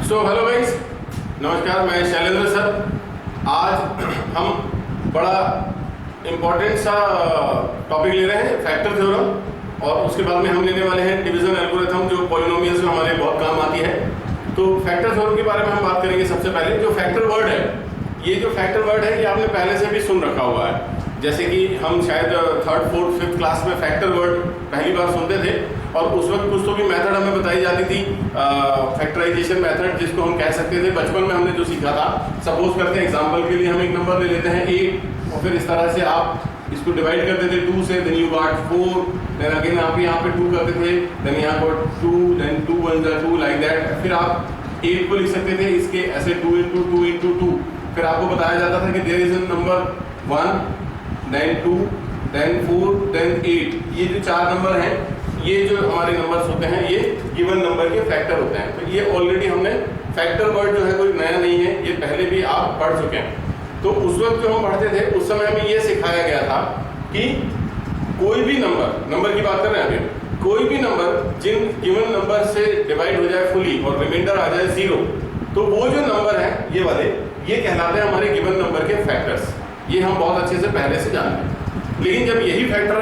So hello guys, नमस्कार। मैं Shailendra sir. आज हम बड़ा इम्पोर्टेंट सा टॉपिक ले रहे हैं, फैक्टर थ्योरम, और उसके बाद में हम लेने वाले हैं डिवीजन एल्गोरिथम, जो पॉलिनोमियल्स में हमारे बहुत काम आती है। तो फैक्टर थ्योरम के बारे में हम बात करेंगे। सबसे पहले जो फैक्टर वर्ड है, ये जो फैक्टर वर्ड है ये आपने पहले से भी सुन रखा हुआ है। जैसे कि हम शायद थर्ड फोर्थ फिफ्थ क्लास में फैक्टर वर्ड पहली बार सुनते थे, और उस वक्त कुछ तो भी मेथड हमें बताई जाती थी, फैक्टराइजेशन मेथड जिसको हम कह सकते थे। बचपन में हमने जो सीखा था, सपोज करते हैं एग्जांपल के लिए हम एक नंबर ले लेते हैं 8, और फिर इस तरह से आप इसको डिवाइड करते थे 2 से, then you got 4, then again आप यहाँ पे 2 करते थे, देन यहाँ गॉट 2, देन 2 1 जा 2, लाइक दैट। फिर आप 8 को लिख सकते थे इसके ऐसे 2 into 2 into 2। फिर आपको बताया जाता था कि there is a number 1, then 2, then 4, then 8। ये जो 4 नंबर हैं, ये जो हमारे नंबर्स होते हैं, ये गिवन नंबर के फैक्टर होते हैं। तो ये ऑलरेडी हमने फैक्टर वर्ड जो है कोई नया नहीं है, ये पहले भी आप पढ़ चुके हैं। तो उस वक्त जो हम पढ़ते थे उस समय हमें ये सिखाया गया था कि कोई भी नंबर की बात कर रहे हैं अभी, कोई भी नंबर जिन गिवन नंबर से डिवाइड हो जाए फुली और रिमाइंडर आ जाए 0, तो वो जो नंबर है ये वाले, ये कहलाते हैं हमारे गिवन नंबर के फैक्टर्स। ये हम बहुत अच्छे से पहले से जानते हैं। लेकिन जब यही फैक्टर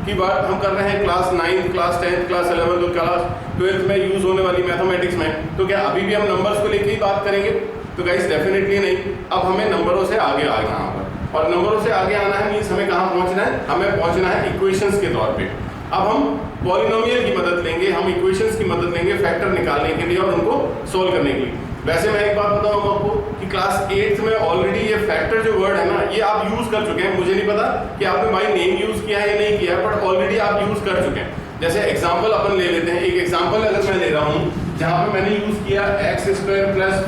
की बात हम कर रहे हैं क्लास 9, क्लास 10, क्लास 11 और क्लास 12 में यूज होने वाली मैथमेटिक्स में, तो क्या अभी भी हम नंबर्स को लेकर ही बात करेंगे? तो गाइस डेफिनेटली नहीं। अब हमें नंबरों से आगे आना है, और नंबरों से आगे आना है मीन्स हमें कहाँ पहुँचना है? हमें पहुँचना है इक्वेशंस के तौर पे। अब हम पॉलिनोमियल की मदद लेंगे, हम इक्वेशंस की मदद लेंगे फैक्टर निकालने के लिए और उनको सोल्व करने के लिए। वैसे मैं एक बात बताऊंगा आपको कि क्लास 8 में ऑलरेडी ये फैक्टर जो वर्ड है ना, ये आप यूज कर चुके हैं। मुझे नहीं पता कि आपने बाय नेम यूज किया है या नहीं किया, बट ऑलरेडी आप यूज कर चुके हैं। जैसे एग्जांपल अपन ले लेते हैं। एक एग्जांपल अगर मैं ले रहा हूँ जहाँ पे मैंने यूज किया x² +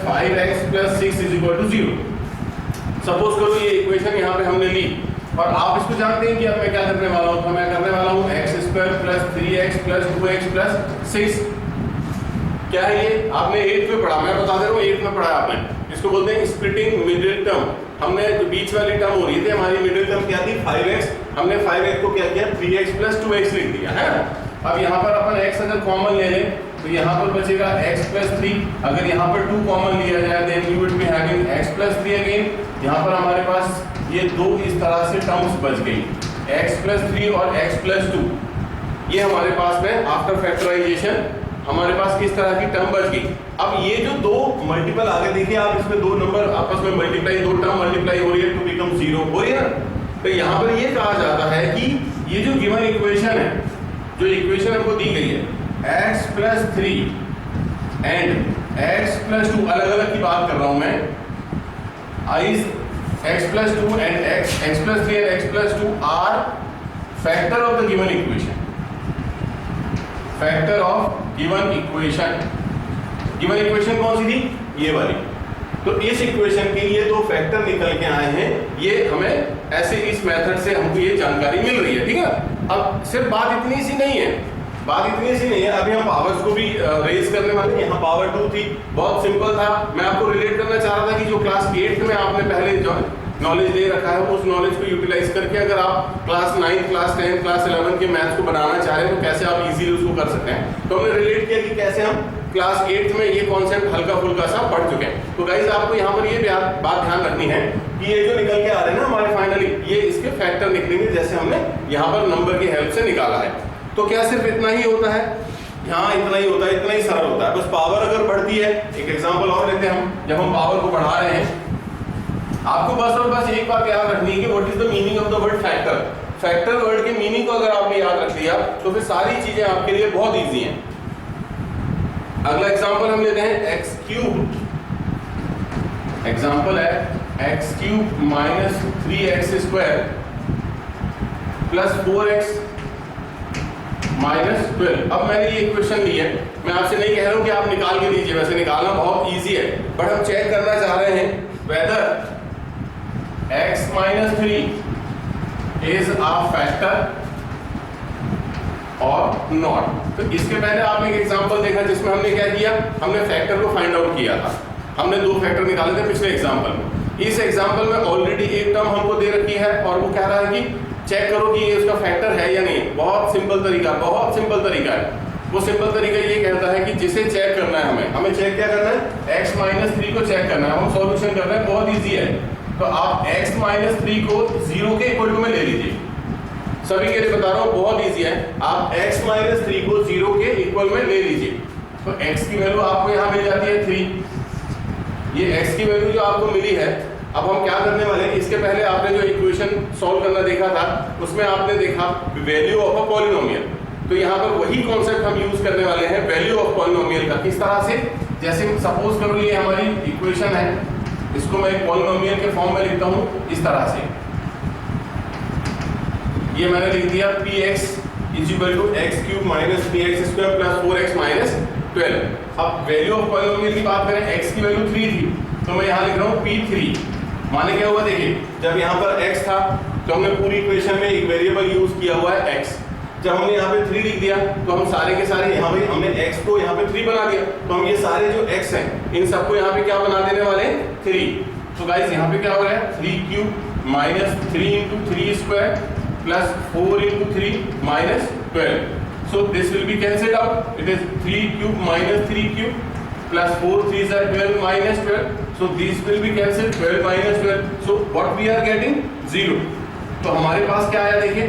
5x + 6 = 0। सपोज करो ये इक्वेशन यहाँ पे हमने ली, और आप इसको जानते हैं कि अब मैं क्या करने वाला हूँ। तो मैं करने वाला हूँ x² + 3x + 2x + 6। क्या है ये? आपने 8 में पढ़ा, मैं बता दे रहा हूँ 8 में पढ़ा आपने। इसको बोलते हैं स्प्लिटिंग मिडिल टर्म। हमने जो बीच वाली टर्म हो रही थी, हमारी मिडिल टर्म क्या थी? 5x। हमने 5x को क्या किया? 3x + 2x लिख दिया है। अब यहाँ पर अपन x अगर कॉमन ले लें तो यहाँ पर बचेगा x + 3। अगर यहाँ पर 2 कॉमन लिया जाए then you would be having x + 3 again. यहाँ पर हमारे पास ये 2 इस तरह से टर्म्स बच गई, x + 3 और x + 2। ये हमारे पास में आफ्टर फैक्टराइजेशन हमारे पास किस तरह की टर्म बच गई। अब ये जो 2 मल्टीपल आगे देखिए आप, इसमें 2 नंबर आपस में मल्टीप्लाई, 2 टर्म मल्टीप्लाई हो रही है टू बिकम 0 हो रही है ना। तो यहाँ पर ये कहा जाता है कि ये जो गिवन इक्वेशन है, जो इक्वेशन हमको दी गई है x + 3 एंड x + 2, अलग अलग की बात कर रहा हूं मैं, x + 2 and x + 3 and x + 2 are factor of the given equation. Factor of given equation. Given equation कौन सी थी? ये वाली। तो इस इक्वेशन के ये 2 फैक्टर निकल के आए हैं। ये हमें ऐसे इस मेथड से हमको ये जानकारी मिल रही है, ठीक है। अब सिर्फ बात इतनी सी नहीं है, अभी हम पावर्स को भी रेज करने वाले हैं। यहाँ पावर 2 थी, बहुत सिंपल था। मैं आपको रिलेट करना चाह रहा था कि जो क्लास 8 में आपने पहले जो नॉलेज ले रखा है, उस नॉलेज को यूटिलाइज करके अगर आप क्लास 9, क्लास 10, क्लास 11 के मैथ्स को बनाना चाह रहे हैं तो कैसे आप इजीली उसको कर सकते हैं। तो हमने रिलेट किया कि कैसे हम क्लास 8 में ये कॉन्सेप्ट हल्का फुल्का सा पढ़ चुके हैं। तो गाइस आपको यहाँ पर ये बात ध्यान रखनी है कि ये जो निकल के आ रहे हैं ना हमारे फाइनली, ये इसके फैक्टर निकलेंगे जैसे हमने यहाँ पर नंबर की हेल्प से निकाला है। तो क्या सिर्फ इतना ही होता है? हाँ, इतना ही होता है, इतना ही सरल होता है। बस पावर अगर बढ़ती है, एक एग्जाम्पल और लेते हैं हम। जब हम पावर को बढ़ा रहे हैं, आपको बस और बस एक बात याद रखनी है कि what is the meaning of the word factor. Factor word के मीनिंग को अगर आपने याद रख लिया तो फिर सारी चीजें आपके लिए बहुत इजी हैं। अगला एग्जांपल हम लेते हैं x³ एग्जांपल है x³ - 3x² + 4x - 12। अब मैंने ये इक्वेशन ली है, मैं आपसे नहीं कह रहा हूं कि आप निकाल के दीजिए, वैसे निकालना बहुत इजी है, बट हम चेक करना चाह रहे हैं whether x - 3 is a factor और नॉट। तो इसके पहले आपने एक एग्जांपल देखा जिसमें हमने क्या किया, हमने फैक्टर को फाइंड आउट किया था। हमने 2 फैक्टर निकाले थे पिछले एग्जांपल में। इस एग्जांपल में ऑलरेडी एक टर्म हमको दे रखी है और वो कह रहा है कि चेक करो कि ये उसका फैक्टर है या नहीं। बहुत सिंपल तरीका है। वो सिंपल तरीका ये कहता है कि जिसे चेक करना है हमें चेक क्या करना है, x माइनस 3 को चेक करना है। हम सॉल्यूशन कर रहे हैं, बहुत इजी है। तो आप x माइनस 3 को 0 के इक्वल टू में ले लीजिए। सभी के लिए बता रहा हूँ, बहुत इजी है। आप x माइनस 3 को 0 के इक्वल में ले लीजिए। तो x की वैल्यू आपको यहाँ मिल जाती है 3। ये x की वैल्यू जो आपको मिली है, अब हम क्या करने वाले हैं, इसके पहले आपने जो इक्वेशन सॉल्व करना देखा था उसमें आपने देखा वैल्यू ऑफ अ पॉलिनोमियल। तो यहाँ पर वही कॉन्सेप्ट हम यूज करने वाले हैं वैल्यू ऑफ पॉलिनोमियल का। किस तरह से, जैसे सपोज करो ये हमारी इक्वेशन है, इसको मैं एक पॉलिनोमियल के फॉर्म में लिखता हूँ इस तरह से। ये मैंने लिख दिया px equal to x cube minus px square plus 4x minus 12। अब वैल्यू ऑफ पॉलिनोमियल की बात करें, x की वैल्यू 3 थी, तो मैं यहाँ लिख रहा हूँ p3। माने क्या हुआ, देखिए जब यहाँ पर x था तो हमने पूरी इक्वेशन में एक वेरिएबल यूज किया हुआ है x। जब हमने यहाँ पे 3 लिख दिया तो हम सारे के सारे यहाँ पे हमने x को यहाँ पे 3 बना दिया, तो हम ये सारे जो x हैं इन सबको यहाँ पे क्या बना देने वाले हैं, 3। तो गाइस यहाँ पे क्या हो रहा है, 3 cube minus 3 into 3 square plus 4 into 3 minus 12। So this will B cancelled out, it is 3 cube minus 3 cube plus 4 3 are 12 minus 12. So these will be cancelled, 12 minus 12. So what we are getting 0. तो हमारे पास क्या आया, देखिए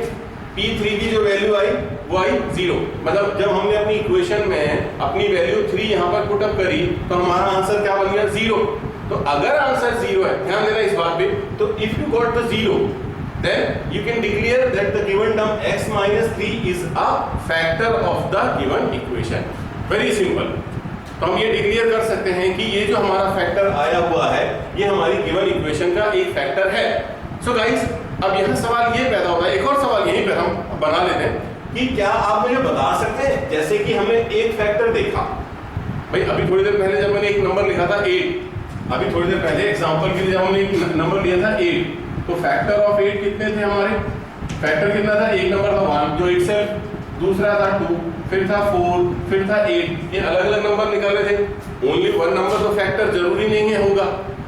P3 की जो value आई वो आई 0। मतलब जब हमने अपनी इक्वेशन में अपनी वैल्यू 3 यहाँ पर पुट अप करी तो हमारा आंसर क्या बन गया, 0। तो अगर आंसर 0 है, ध्यान देना इस बात पे, तो if you got the 0 then you can declare that the given term x minus 3 is a factor of the given equation. Very simple. तो हम ये डिक्लेयर कर सकते हैं कि ये जो हमारा फैक्टर आया हुआ है ये हमारी गिवन इक्वेशन का एक फैक्टर है। सो गाइस, अब यहाँ सवाल ये पैदा होता है, एक और सवाल यहीं पर हम बना लेते हैं कि क्या आप मुझे बता सकते हैं, जैसे कि हमने एक फैक्टर देखा, भाई अभी थोड़ी देर पहले जब मैंने एक नंबर लिखा था 8, अभी थोड़ी देर पहले एग्जांपल के लिए जब हमने एक नंबर लिया था 8, तो फैक्टर ऑफ 8 कितने थे हमारे, फैक्टर कितना था, एक नंबर था 1 जो इटसेल्फ, दूसरा था 2, फिर था 4, फिर था 8, ये अलग अलग नंबर निकाले थे। ओनली वन नंबर तो फैक्टर जरूरी नहीं है होगा।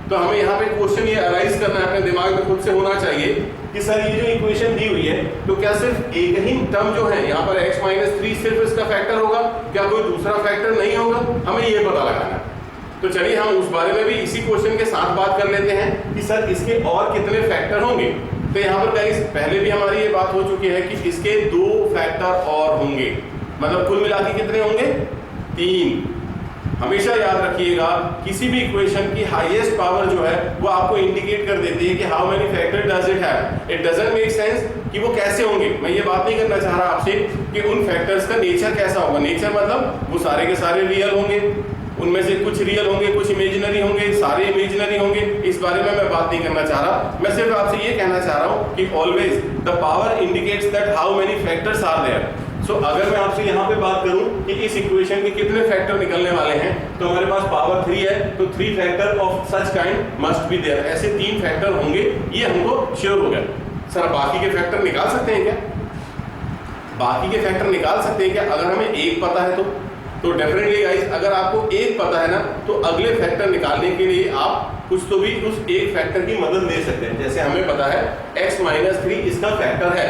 तो हमें यहाँ पे क्वेश्चन ये अराइज करना है, अपने दिमाग में खुद से होना चाहिए कि सर ये जो इक्वेशन दी हुई है तो क्या सिर्फ एक ही टर्म जो है यहाँ पर x माइनस 3 सिर्फ इसका फैक्टर होगा, क्या कोई दूसरा फैक्टर नहीं होगा, हमें ये पता लगाना है। तो चलिए हम उस बारे में भी इसी क्वेश्चन के साथ बात कर लेते हैं कि सर इसके और कितने फैक्टर होंगे। तो यहाँ पर गाइस पहले भी हमारी ये बात हो चुकी है कि इसके 2 फैक्टर और होंगे, मतलब कुल मिला के कितने होंगे, 3। हमेशा याद रखिएगा किसी भी इक्वेशन की हाईएस्ट पावर जो है वो आपको इंडिकेट कर देती है कि how many factor does it have. It doesn't make sense कि वो कैसे होंगे। मैं ये बात नहीं करना चाह रहा आपसे कि उन फैक्टर्स का नेचर कैसा होगा। नेचर मतलब वो सारे के सारे रियल होंगे, उनमें से कुछ रियल होंगे, कुछ इमेजिनरी होंगे, सारे इमेजिनरी होंगे, इस बारे में मैं बात नहीं करना चाह रहा। मैं सिर्फ आपसे ये कहना चाह रहा हूँ कि always the power indicates that how many factors are there. So अगर मैं आपसे यहाँ पे बात करूं कि इस इक्वेशन के कितने फैक्टर निकलने वाले हैं, तो हमारे पास पावर 3 है, तो 3 factor of such kind must be there. ऐसे 3 फैक्टर होंगे, ये हमको श्योर हो गया। सर बाकी के फैक्टर निकाल सकते हैं क्या, बाकी के फैक्टर निकाल सकते हैं क्या, अगर हमें एक पता है तो डेफिनेटली गाइस अगर आपको एक पता है ना तो अगले फैक्टर निकालने के लिए आप कुछ तो भी उस एक फैक्टर की मदद ले सकते हैं। जैसे हमें पता है x माइनस 3 इसका फैक्टर है।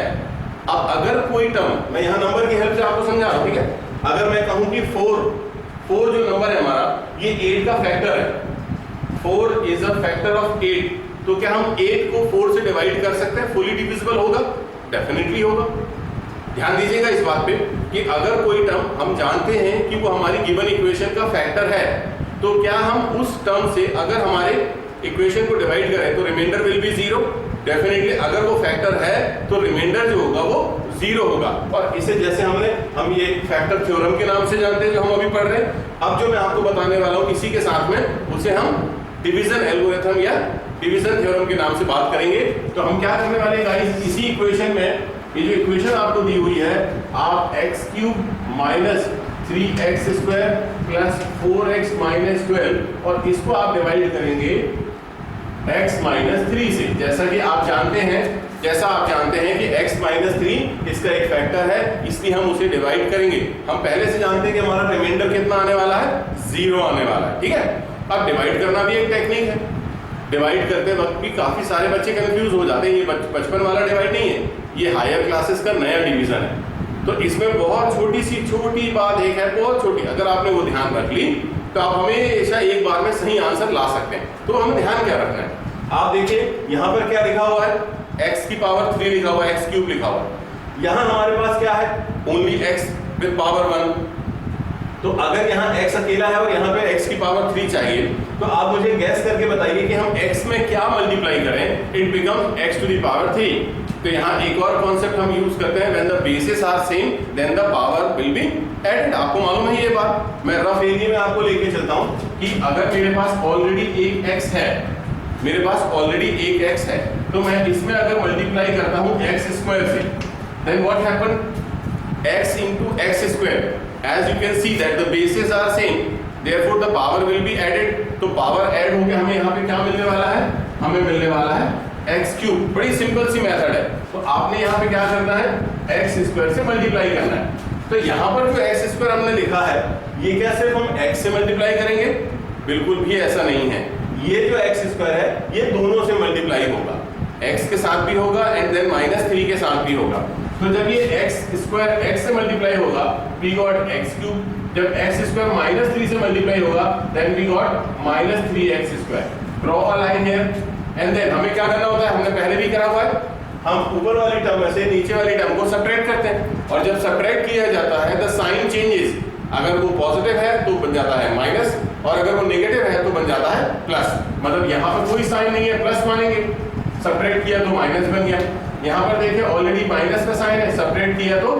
अब अगर कोई टर्म, मैं यहाँ नंबर की हेल्प से आपको समझा रहा हूँ, ठीक है, अगर मैं कहूँ कि 4 जो नंबर है हमारा ये 8 का फैक्टर है, 4 इज अ फैक्टर ऑफ 8, तो क्या हम 8 को 4 से डिवाइड कर सकते हैं, फुली डिविजिबल होगा, डेफिनेटली होगा। ध्यान दीजिएगा इस बात पे कि अगर कोई टर्म हम जानते हैं कि वो हमारी गिवन इक्वेशन का फैक्टर है, तो क्या हम उस टर्म से अगर हमारे इक्वेशन को डिवाइड करें तो रिमाइंडर विल बी 0, डेफिनेटली अगर वो फैक्टर है तो रिमाइंडर जो होगा वो 0 होगा। और इसे जैसे हम ये फैक्टर थ्योरम के नाम से जानते हैं जो हम अभी पढ़ रहे हैं। अब जो मैं आपको बताने वाला हूँ इसी के साथ में उसे हम डिवीजन एल्गोरिथम या डिवीजन थ्योरम के नाम से बात करेंगे। तो हम क्या करने वाले हैं गाइस, इसी इक्वेशन में ये जो इक्वेशन आपको दी हुई है, आप x cube minus 3x square plus 4x minus 12 और इसको आप डिवाइड करेंगे x माइनस 3 से। जैसा आप जानते हैं कि x माइनस 3 इसका एक फैक्टर है, इसलिए हम उसे डिवाइड करेंगे। हम पहले से जानते हैं कि हमारा रिमाइंडर कितना आने वाला है, 0 आने वाला है, ठीक है। अब डिवाइड करना भी एक टेक्निक है। डिवाइड करते वक्त भी काफी सारे बच्चे कंफ्यूज हो जाते हैं, ये बचपन वाला डिवाइड नहीं है, ये हायर क्लासेस का नया डिवीजन है। तो इसमें बहुत छोटी बात एक है, बहुत छोटी, अगर आपने वो ध्यान रख ली तो आप हमेशा एक बार में सही आंसर ला सकते हैं। तो हमें ध्यान क्या रखना है, आप देखिए यहाँ पर क्या लिखा हुआ है, x की पावर 3 लिखा हुआ है, x क्यूब लिखा हुआ है। यहाँ हमारे पास क्या है, ओनली x विद पावर 1। तो अगर यहाँ x अकेला है और यहाँ पे x की पावर 3 चाहिए, तो आप मुझे गैस करके बताइए कि हम x में क्या मल्टीप्लाई करें, it become x to the power 3। तो यहाँ एक और कॉन्सेप्ट हम यूज करते हैं, when the bases are same then the power will be added. आपको मालूम है ये बात, मैं रफ एरिया में आपको लेके चलता हूँ कि अगर मेरे पास ऑलरेडी एक x है, मेरे पास ऑलरेडी एक x है, तो मैं इसमें अगर मल्टीप्लाई करता हूँ x स्क्वायर से, then what happen, x into x square, as you can see that the bases are same, therefore the power will be added। तो पावर ऐड होके हमें यहाँ पे क्या मिलने वाला है, हमें मिलने वाला है x क्यूब। बड़ी सिंपल सी मेथड है। तो आपने यहाँ पे क्या करना है, x स्क्वायर से मल्टीप्लाई करना है। तो यहाँ पर जो x स्क्वायर हमने लिखा है, ये क्या सिर्फ हम x से मल्टीप्लाई करेंगे, बिल्कुल भी ऐसा नहीं है। ये जो x स्क्वायर है ये दोनों से मल्टीप्लाई होगा, x के साथ भी होगा एंड देन -3 के साथ भी होगा। तो जब ये x स्क्वायर x से मल्टीप्लाई होगा, we got x क्यूब। जब x स्क्वायर -3 से मल्टीप्लाई होगा, then we got -3x square. Draw a line here and then हमें क्या करना होता है, हमने पहले भी करा हुआ है, हम ऊपर वाली टर्म में से नीचे वाली टर्म को सब्ट्रैक्ट करते हैं, और जब सब्ट्रैक्ट किया जाता है द साइन चेंजेस। अगर वो पॉजिटिव है तो बन जाता है माइनस, और अगर वो नेगेटिव है तो बन जाता है प्लस। मतलब यहाँ पर कोई साइन नहीं है, प्लस मानेंगे, सब्ट्रैक्ट किया तो माइनस बन गया। यहाँ पर देखिए ऑलरेडी माइनस का साइन है, सब्ट्रैक्ट किया तो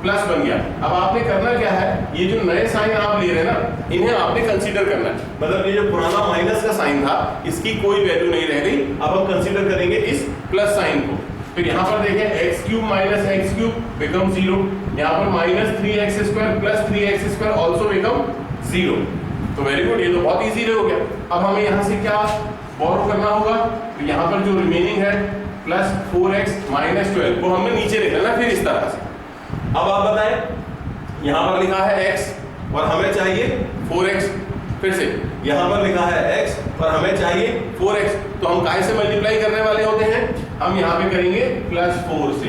प्लस बन गया। अब आपने करना क्या है, ये जो नए साइन आप ले रहे हैं ना, इन्हें आपने कंसीडर करना है। मतलब ये जो पुराना माइनस का साइन था, इसकी कोई वैल्यू नहीं रह गई, अब हम कंसीडर करेंगे इस प्लस साइन को। फिर यहाँ पर देखें x cube minus x cube become 0, यहाँ पर -3x square plus 3x square also become 0। तो वेरी गुड, ये तो बहुत इजी हो गया। अब हमें यहाँ से क्या बोरो करना होगा, तो यहाँ पर जो रिमेनिंग है प्लस 4x माइनस 12, वो हमने नीचे लिख लेना फिर इस तरह से। अब आप बताएं, यहाँ पर लिखा है x और हमें चाहिए 4x, फिर से यहाँ पर लिखा है x और हमें चाहिए 4x, तो हम काय से मल्टीप्लाई करने वाले होते हैं, हम यहाँ पे करेंगे +4 से।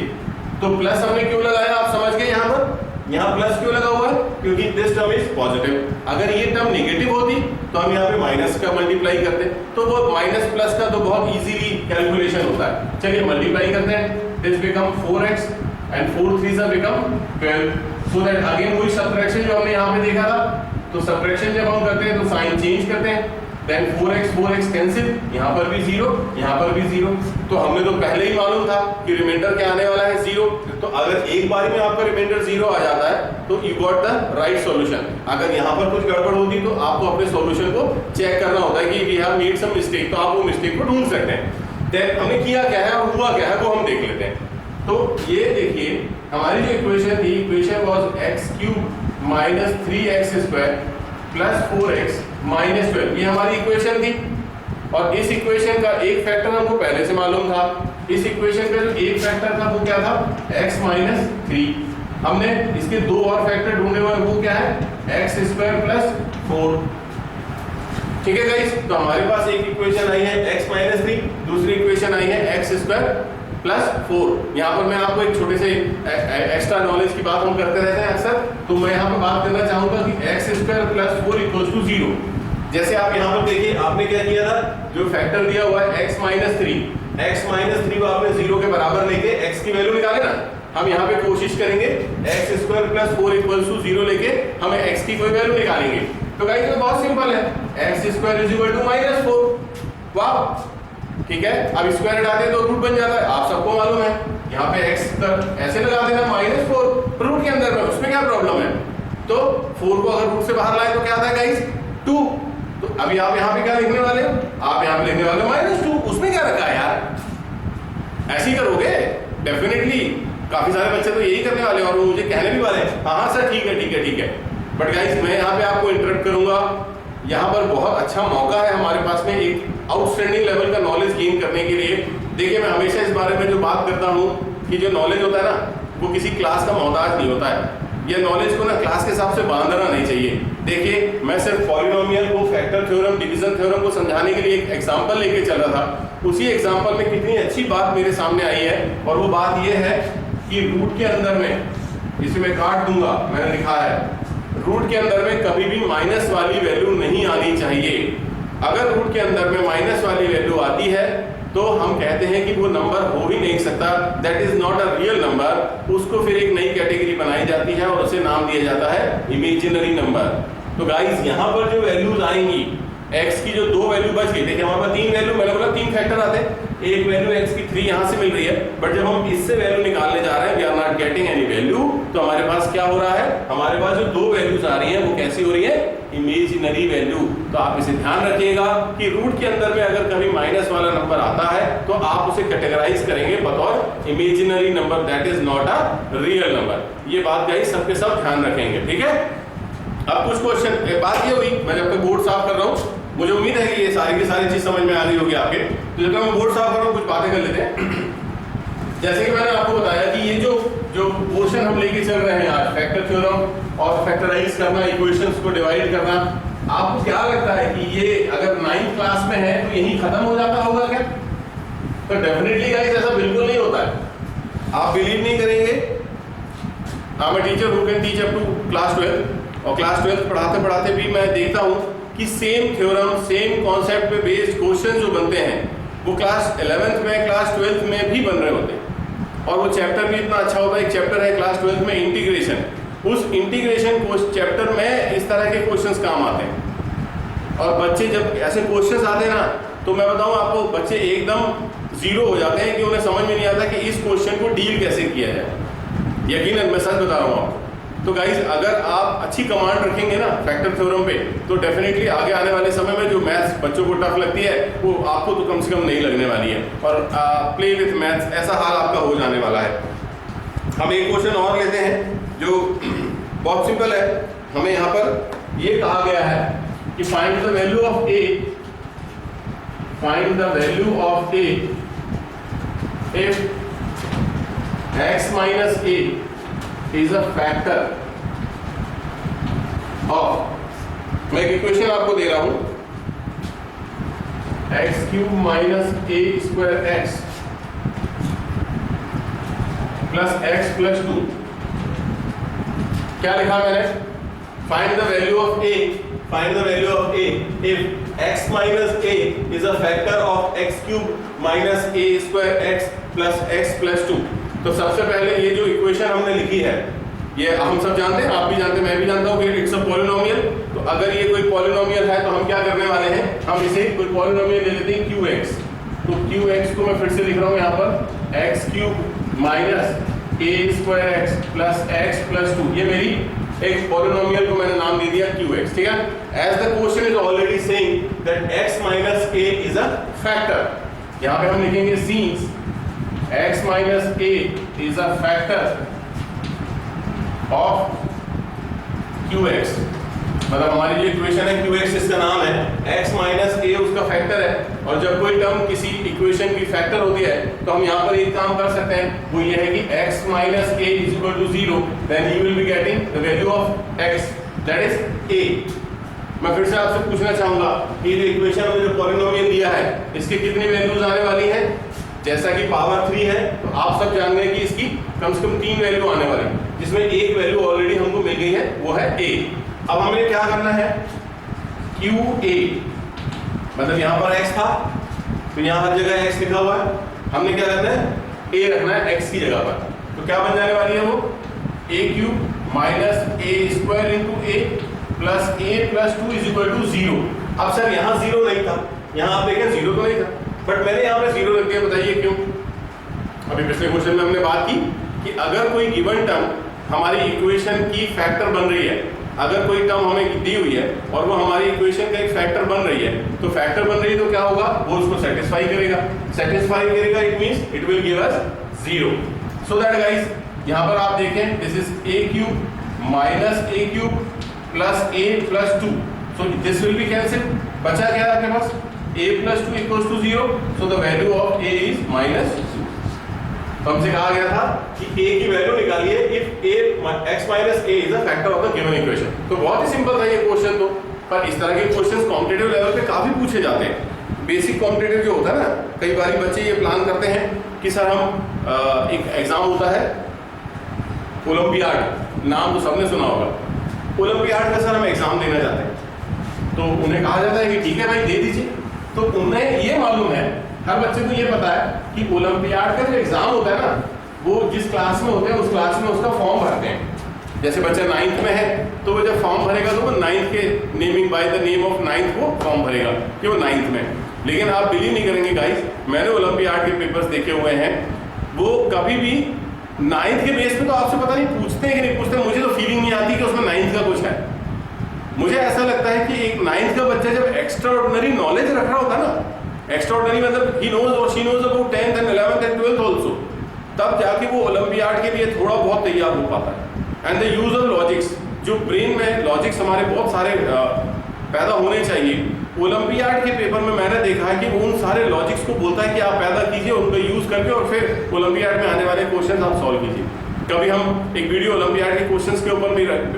तो प्लस हमने क्यों लगाया, आप समझ गए यहाँ पर, यहाँ प्लस क्यों लगा हुआ है, क्योंकि दिस टर्म इज पॉजिटिव। अगर ये टर्म नेगेटिव होती तो हम यहाँ पे माइनस का मल्टीप्लाई करते, तो वो माइनस प्लस का तो बहुत इजीली कैलकुलेशन होता है। चलिए मल्टीप्लाई करते हैं, this become 4x and 4 3 become 12, so that again वही सब्ट्रैक्शन जो हमने यहाँ पे देखा था। तो सब्ट्रैक्शन जब हम करते हैं तो साइन चेंज करते हैं, देन 4x कैंसिल, यहाँ पर भी 0, यहाँ पर भी 0। तो हमें तो पहले ही मालूम था कि रिमाइंडर क्या आने वाला है 0। तो अगर एक बार में आपका रिमाइंडर 0 आ जाता है तो you got the right solution. अगर यहाँ पर कुछ गड़बड़ होती तो आपको अपने सॉल्यूशन को चेक करना होता है कि we have made some mistake, तो आप वो मिस्टेक को ढूंढ सकते हैं। देन हमने किया क्या है और हुआ क्या है वो हम देख लेते हैं। तो ये देखिए हमारी जो इक्वेशन थी, equation was x cube minus 3x square plus 4x minus 12, ये हमारी इक्वेशन थी। और इस इक्वेशन का एक फैक्टर हमको पहले से मालूम था। इस इक्वेशन का जो एक फैक्टर था वो क्या था, x माइनस 3। हमने इसके दो और फैक्टर ढूंढे हुए, वो क्या है, x स्क्वायर प्लस 4। ठीक है गाइस, तो हमारे पास एक इक्वेशन आई है x माइनस 3, दूसरी इक्वेशन आई है x स्क्वायर प्लस 4। यहाँ पर मैं आपको एक छोटे से एक्स्ट्रा नॉलेज की बात हम करते रहते हैं अक्सर, तो मैं यहाँ पर बात करना चाहूंगा कि x square plus 4 equals to 0। जैसे आप यहाँ पर देखिए, आपने क्या किया था, जो फैक्टर दिया हुआ है x माइनस 3 को आपने 0 के बराबर लेके x की वैल्यू निकाले ना। हम यहाँ पे कोशिश करेंगे x square plus 4 equals to 0 लेके हमें x की कोई वैल्यू निकालेंगे। तो गाइस ये बहुत सिंपल है, x square is equal to -4। वाह, ठीक है। अब स्क्वायर हटाते तो रूट बन जाता है, आप सबको मालूम है। यहाँ पे x तक ऐसे लगा देना -4 रूट के अंदर में, उसमें क्या प्रॉब्लम है। तो 4 को अगर रूट से बाहर लाए तो क्या आता है गाइस, 2। तो अभी आप यहाँ पे क्या लिखने वाले हो, आप यहाँ पे लिखने वाले हो -2, उसमें क्या रखा है यार, ऐसे ही करोगे डेफिनेटली। काफी सारे बच्चे तो यही करने वाले हैं और वो मुझे कहने भी वाले हैं हाँ सर ठीक है। बट गाइस मैं यहाँ पे आपको इंटरप्ट करूंगा, यहाँ पर बहुत अच्छा मौका है हमारे पास में एक आउटस्टैंडिंग लेवल का नॉलेज गेन करने के लिए। देखिए मैं हमेशा इस बारे में जो बात करता हूँ कि जो नॉलेज होता है ना, वो किसी क्लास का मोहताज नहीं होता है। ये नॉलेज को ना क्लास के हिसाब से बांधना नहीं चाहिए। देखिए मैं सिर्फ पॉलिनोमियल को, फैक्टर थ्योरम, डिवीजन थ्योरम को समझाने के लिए एक एग्जांपल लेके चल रहा था। उसी एग्जांपल में कितनी अच्छी बात मेरे सामने आई है, और वो बात ये है कि रूट के अंदर में इसे मैं काट दूंगा, मैंने लिखा है रूट के अंदर में कभी भी माइनस वाली वैल्यू नहीं आनी चाहिए। अगर रूट के अंदर में माइनस वाली वैल्यू आती है तो हम कहते हैं कि वो नंबर हो ही नहीं सकता, that is not a real number. उसको फिर एक नई कैटेगरी बनाई जाती है और उसे नाम दिया जाता है इमेजिनरी नंबर। तो गाइस यहाँ पर जो वैल्यूज आएंगी, x की जो 2 वैल्यू बच गई, देखिए हमारे पास 3 वैल्यू, मैंने बोला 3 फैक्टर आते हैं, एक वैल्यू x की 3 यहाँ से मिल रही है, बट जब हम इससे वैल्यू निकालने जा रहे हैं, we are not getting any value, तो हमारे पास क्या हो रहा है, हमारे पास जो 2 वैल्यूज आ रही हैं वो कैसी हो रही है, इमेजिनरी वैल्यू। तो आप इसे ध्यान रखिएगा कि रूट के अंदर में अगर कभी माइनस वाला नंबर आता है तो आप उसे कैटेगराइज करेंगे बतौर imaginary number, that is not a real number. ये बात गाइस सबके सब ध्यान रखेंगे, ठीक है। अब कुछ क्वेश्चन, बात ये हुई, मैं जब तक बोर्ड साफ कर रहा हूँ, मुझे उम्मीद है कि ये सारी की सारी चीज समझ में आ रही होगी आपके। तो जब तक मैं बोर्ड साफ कर रहा हूँ कुछ बातें कर लेते हैं। जैसे कि मैंने आपको बताया कि ये जो क्वेश्चन हम लेके चल रहे हैं आज, फैक्टर थ्योरम और फैक्टराइज करना, इक्वेशंस को डिवाइड करना, आपको क्या लगता है कि ये अगर 9th क्लास में है तो यही खत्म हो जाता होगा क्या? तो डेफिनेटली गाइस ऐसा बिल्कुल नहीं होता है। आप बिलीव नहीं करेंगे, I am a teacher who can teach up to class 12, और क्लास 12 पढ़ाते पढ़ाते भी मैं देखता हूँ कि सेम थ्योरम, सेम कॉन्सेप्ट पे बेस्ड क्वेश्चन जो बनते हैं वो क्लास 11th में, क्लास 12th में भी बन रहे होते हैं, और वो चैप्टर भी इतना अच्छा होता है। एक चैप्टर है क्लास 12th में इंटीग्रेशन, उस इंटीग्रेशन चैप्टर में इस तरह के क्वेश्चंस काम आते हैं, और बच्चे जब ऐसे क्वेश्चंस आते हैं ना, तो मैं बताऊं आपको, बच्चे एकदम जीरो हो जाते हैं कि उन्हें समझ में नहीं आता कि इस क्वेश्चन को डील कैसे किया जाए। यकीनन मैं सच बता रहा हूँ आपको। तो गाइज अगर आप अच्छी कमांड रखेंगे ना फैक्टर थ्योरम पे, तो डेफिनेटली आगे आने वाले समय में जो मैथ्स बच्चों को टफ लगती है वो आपको तो कम से कम नहीं लगने वाली है, और प्ले विथ मैथ्स ऐसा हाल आपका हो जाने वाला है। हम एक क्वेश्चन और लेते हैं जो बहुत सिंपल है। हमें यहाँ पर ये कहा गया है कि find the value of A, find the value of A if x minus a is a factor of, मैं एक इक्वेशन आपको दे रहा हूं, x cube minus a square x plus x plus 2। क्या लिखा मैंने? Find the value of a, find the value of a if x minus a is a factor of x cube minus a square x plus x plus 2। तो सबसे पहले ये जो equation हमने लिखी है, ये हम सब जानते हैं, आप भी जानते हैं, मैं भी जानता हूँ कि इट्स अ पॉलिनोमियल। तो अगर ये कोई पॉलिनोमियल है तो हम क्या करने वाले हैं, हम इसे कोई पॉलिनोमियल ले लेते हैं qx। तो qx को मैं फिर से लिख रहा हूँ यहाँ पर x cube minus a square x plus x plus 2। ये मेरी एक पॉलिनोमियल को मैंने नाम दे दिया qx, ठीक है। As the question is already saying that x minus a is a factor, यहाँ पे हम लिखेंगे since x minus a is a factor of qx, मतलब हमारी जो इक्वेशन है qx इसका नाम है, x minus a उसका फैक्टर है। और जब कोई टर्म किसी इक्वेशन की फैक्टर होती है तो हम यहाँ पर एक काम कर सकते हैं, वो ये है कि x minus a is equal to 0, then you will be getting the value of x, that is a। मैं फिर से आपसे पूछना चाहूंगा कि जो इक्वेशन में जो पॉलिनोमियल दिया है इसकी कितनी वैल्यूज आने वाली हैं? जैसा कि पावर 3 है तो आप सब जान गए कि इसकी कम से कम 3 वैल्यू आने वाली, जिसमें एक वैल्यू ऑलरेडी हमको मिल गई है, वो है a। अब हमें क्या करना है, qa, मतलब यहाँ पर x था तो यहाँ हर जगह x लिखा हुआ है, हमने क्या करना है, a रखना है x की जगह पर। तो क्या बन जाने वाली है वो, a cube minus a square into a plus a plus 2 is equal to 0। अब सर यहाँ 0 नहीं था, यहाँ आप देखें 0 तो नहीं था, बट मैंने यहाँ पे 0 रख दिया, बताइए क्यों? अभी पिछले क्वेश्चन में हमने बात की कि अगर कोई गिवन टर्म हमारी इक्वेशन की फैक्टर बन रही है, अगर कोई टर्म हमें दी हुई है और वो हमारी इक्वेशन का एक फैक्टर बन रही है, तो फैक्टर बन रही है तो क्या होगा, वो उसको सेटिस्फाई करेगा, सेटिस्फाई करेगा, it means it will give us 0। So that guys यहाँ पर आप देखें, this is a cube minus a cube plus a plus 2, so this will B cancel, बचा क्या आपके पास, a plus 2 equals to 0, so the value of a is minus 2। तो हमसे कहा गया था कि a की वैल्यू निकालिए if a x minus a is a factor of the given equation। तो बहुत ही सिंपल था ये क्वेश्चन तो, पर इस तरह के क्वेश्चंस कॉम्पिटिटिव लेवल पे काफी पूछे जाते हैं। बेसिक कॉम्पिटिटिव जो होता है ना, कई बार बच्चे ये प्लान करते हैं कि सर हम एक एग्जाम होता है ओलंपियाड, नाम तो सबने सुना होगा। ओलंपियाड का सर हम एग्जाम देना चाहते हैं, तो उन्हें कहा जाता है कि ठीक है भाई दे दीजिए। तो उन्हें ये मालूम है, हर बच्चे को ये पता है कि ओलंपियाड का जो एग्जाम होता है ना, वो जिस क्लास में होते हैं उस क्लास में उसका फॉर्म भरते हैं। जैसे बच्चा 9th में है तो वो जब फॉर्म भरेगा तो वो 9th के naming by the name of 9th वो फॉर्म भरेगा कि वो 9th में। लेकिन आप बिलीव नहीं करेंगे गाइस, मैंने ओलंपियाड के पेपर्स देखे हुए हैं, वो कभी भी 9th के बेस पे तो आपसे पता नहीं पूछते हैं कि नहीं पूछते। मुझे तो फीलिंग नहीं आती कि उसमें 9th का कुछ है। मुझे ऐसा लगता है कि एक 9th का बच्चा जब एक्स्ट्रा ऑर्डिनरी नॉलेज रख रहा होता है ना, एक्स्ट्रा ऑर्डिनरी मतलब ही नोज और she knows about 10th and 11th and 12th also, तब जाके वो ओलंपियाड के लिए थोड़ा बहुत तैयार हो पाता है। And the use of logics, जो ब्रेन में लॉजिक्स हमारे बहुत सारे पैदा होने चाहिए, ओलंपियाड के पेपर में मैंने देखा है कि वो उन सारे लॉजिक्स को बोलता है कि आप पैदा कीजिए, उनको यूज करके और फिर ओलंपियाड में आने वाले क्वेश्चन आप सॉल्व कीजिए। कभी हम एक वीडियो ओलंपियाड के क्वेश्चंस के ऊपर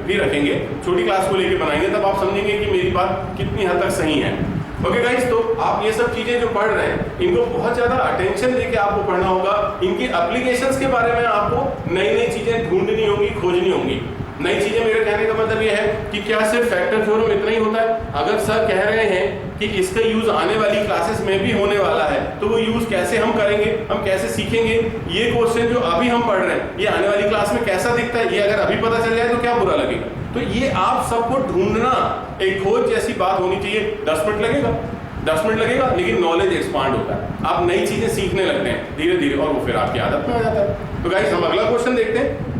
भी रखेंगे, छोटी क्लास को लेके बनाएंगे, तब आप समझेंगे कि मेरी बात कितनी हद तक सही है। ओके गाइस, तो आप ये सब चीजें जो पढ़ रहे हैं इनको बहुत ज्यादा अटेंशन देके आपको पढ़ना होगा। इनकी एप्लीकेशंस के बारे में आपको नई नई चीजें ढूंढनी होंगी, खोजनी होंगी। नई चीजें, मेरे कहने का मतलब ये है कि क्या सिर्फ फैक्टर थ्योरम इतना ही होता है? अगर सर कह रहे हैं कि इसका यूज आने वाली क्लासेस में भी होने वाला है, तो वो यूज कैसे हम करेंगे, हम कैसे सीखेंगे? ये क्वेश्चन जो अभी हम पढ़ रहे हैं ये आने वाली क्लास में कैसा दिखता है, ये अगर अभी पता चल जाए तो क्या बुरा लगेगा? तो ये आप सबको ढूंढना एक खोज जैसी बात होनी चाहिए। 10 मिनट लगेगा, लेकिन नॉलेज एक्सपांड होता है, आप नई चीजें सीखने लगते हैं धीरे धीरे और वो फिर आपकी आदत में आ जाता है। तो गाइस, हम अगला क्वेश्चन देखते हैं।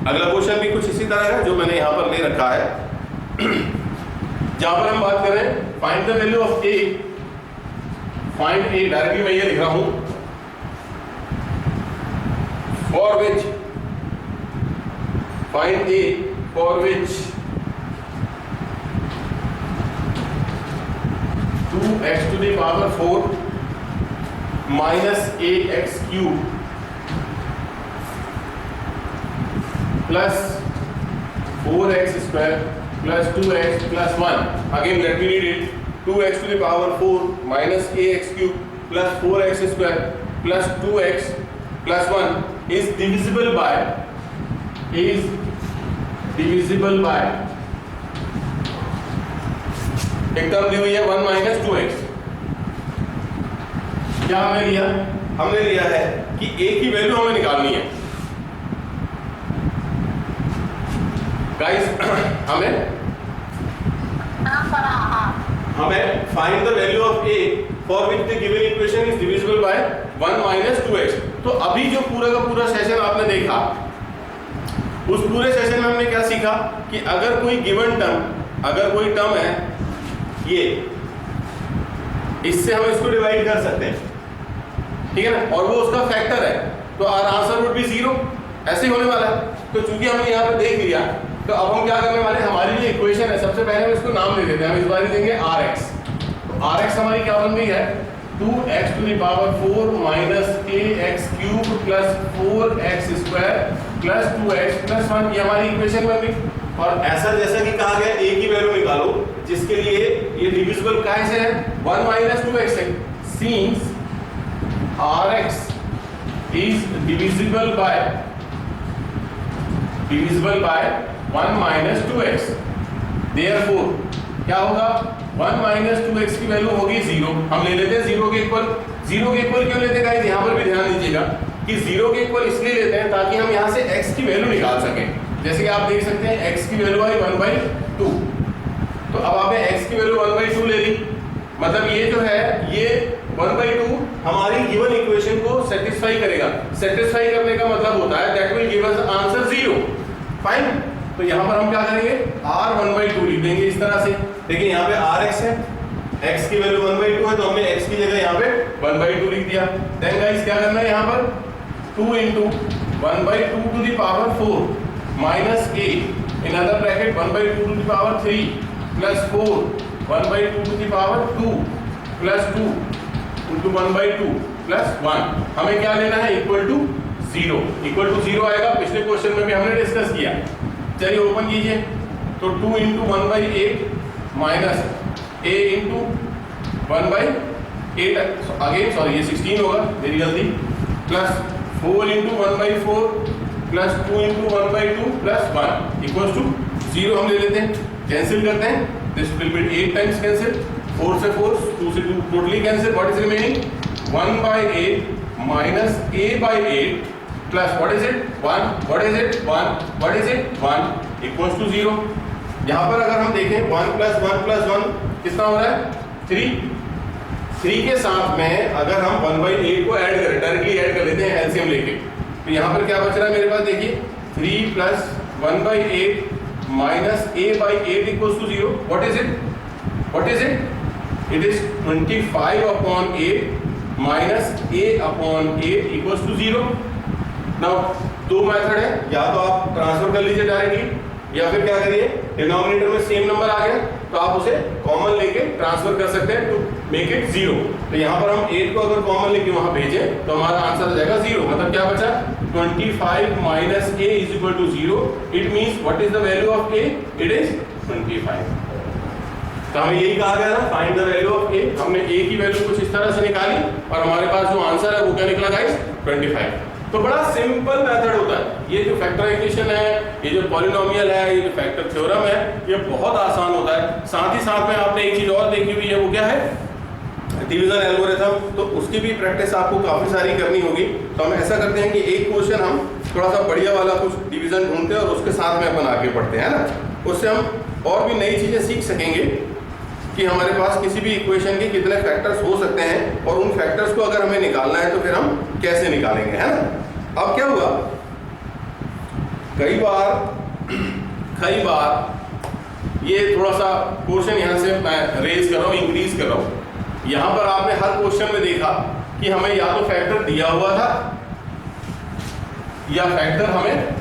अगला क्वेश्चन भी कुछ इसी तरह है जो मैंने यहाँ पर ले रखा है, जहां पर हम बात कर रहे हैं find the value of A. Find A, directly मैं ये लिख रहा हूं, for which, find A for which 2x to the power 4 minus ax cube plus 4x square plus 2x plus 1. Again let me read it. 2x to the power 4 minus ax cube plus 4x square plus 2x plus 1 is divisible by एक term दी हुई है 1 minus 2x। क्या हमने लिया? हमने लिया है कि a की वैल्यू हमें निकालनी है। गाइस, हमें find the value of a for which the given equation is divisible by 1 minus 2x। तो अभी जो पूरा का पूरा सेशन आपने देखा, उस पूरे सेशन में हमने क्या सीखा कि अगर कोई गिवन टर्म, अगर कोई टर्म है ये, इससे हम इसको डिवाइड कर सकते हैं, ठीक है ना, और वो उसका फैक्टर है, तो आवर आंसर वुड बी 0। ऐसे होने वाला है। तो चूंकि हमने यहाँ पे देख लिया, तो अब हम क्या करने वाले हैं, हमारी जो इक्वेशन है सबसे पहले हम इसको नाम दे देते हैं। हम इस बार देंगे Rx। तो Rx हमारी क्या बन गई है, 2x to the power 4 minus ax cube plus 4x square plus 2x plus 1, ये हमारी इक्वेशन बन गई। और ऐसा जैसा कि कहा गया a की वैल्यू निकालो, जिसके लिए ये डिविजिबल कैसे है, 1 minus 2x है। Since Rx is divisible by 1 minus 2x, therefore क्या होगा, 1 minus 2x की वैल्यू होगी 0। हम ले लेते हैं 0 के इक्वल। 0 के इक्वल क्यों लेते हैं गाइस, यहाँ पर भी ध्यान दीजिएगा कि 0 के इक्वल इसलिए लेते हैं ताकि हम यहाँ से x की वैल्यू निकाल सकें। जैसे कि आप देख सकते हैं x की वैल्यू आई 1/2, तो अब आपने x की वैल्यू 1/2 ले ली, मतलब ये जो है ये 1/2 हमारी गिवन इक्वेशन को सेटिस्फाई करेगा। सेटिस्फाई करने का मतलब होता है that will give us answer 0। Fine, तो यहाँ पर हम क्या करेंगे, r 1/2 लिख देंगे इस तरह से। देखिए यहाँ पे Rx है, x की वैल्यू 1/2 है, तो हमने x की जगह यहाँ पे 1/2 लिख दिया। देन गाइस क्या करना है, यहाँ पर 2 into 1/2 to the power 4 minus a, in other bracket 1/2 to the power 3 plus 4 1/2 to the power 2 plus 2 into 1/2 plus 1। हमें क्या लेना है, इक्वल टू 0। इक्वल टू 0 आएगा, पिछले क्वेश्चन में भी हमने डिस्कस किया। चलिए ओपन कीजिए, तो 2 into 1/8 minus a into 1/8 अगेन, सॉरी ये 16 होगा, मेरी गलती, plus 4 into 1/4 plus 2 into 1/2 plus 1 equals to 0 हम ले लेते हैं, कैंसिल करते हैं, this will be 8 times cancel, 4 से 4, 2 से 2 totally cancel, what is remaining 1/8 minus a/8 plus what is it 1, what is it 1, what is it 1 equals to 0। यहाँ पर अगर हम देखें 1 प्लस 1 प्लस 1 कितना हो रहा है 3, 3 के साथ में अगर हम 1/8 को ऐड करें, डायरेक्टली ऐड कर लेते हैं एलसीएम लेके, तो यहाँ पर क्या बच रहा है मेरे पास, देखिए 3 plus 1/8 minus a/8 equals to 0, what is it, it is 25/8 minus a/8 equals to 0। Now दो मेथड है, या तो आप ट्रांसफर कर लीजिए डायरेक्टली, या फिर क्या करिए डिनोमिनेटर में सेम नंबर आ गया तो आप उसे कॉमन लेके ट्रांसफर कर सकते हैं टू मेक इट 0। तो यहाँ पर हम 8 को अगर कॉमन लेके वहां भेजें तो हमारा आंसर आ जाएगा 0, मतलब क्या बचा 25 minus a is equal to 0। It means what is the value of a, it is 25। तो हमें यही कहा गया था find the value of a, हमने a की वैल्यू कुछ इस तरह से निकाली और हमारे पास जो आंसर है वो क्या निकला गाइस 25। तो बड़ा सिंपल मेथड होता है ये जो फैक्टराइजेशन है, ये जो पॉलिनोमियल है, ये जो फैक्टर थ्योरम है, ये बहुत आसान होता है। साथ ही साथ में आपने एक चीज और देखी हुई है, वो क्या है डिवीजन एल्गोरिथम, तो उसकी भी प्रैक्टिस आपको काफी सारी करनी होगी। तो हम ऐसा करते हैं कि एक क्वेश्चन हम थोड़ा सा बढ़िया वाला कुछ डिवीजन ढूंढते हैं और उसके साथ में अपन आगे बढ़ते हैं ना, उससे हम और भी नई चीजें सीख सकेंगे कि हमारे पास किसी भी इक्वेशन के कितने फैक्टर्स हो सकते हैं और उन फैक्टर्स को अगर हमें निकालना है तो फिर हम कैसे निकालेंगे, है ना। अब क्या हुआ, कई बार ये थोड़ा सा क्वेश्चन यहाँ से मैं रेज कर रहा हूँ, इंक्रीज कर रहा हूँ। यहाँ पर आपने हर क्वेश्चन में देखा कि हमें या तो फैक्टर दिया हुआ था या फैक्टर हमें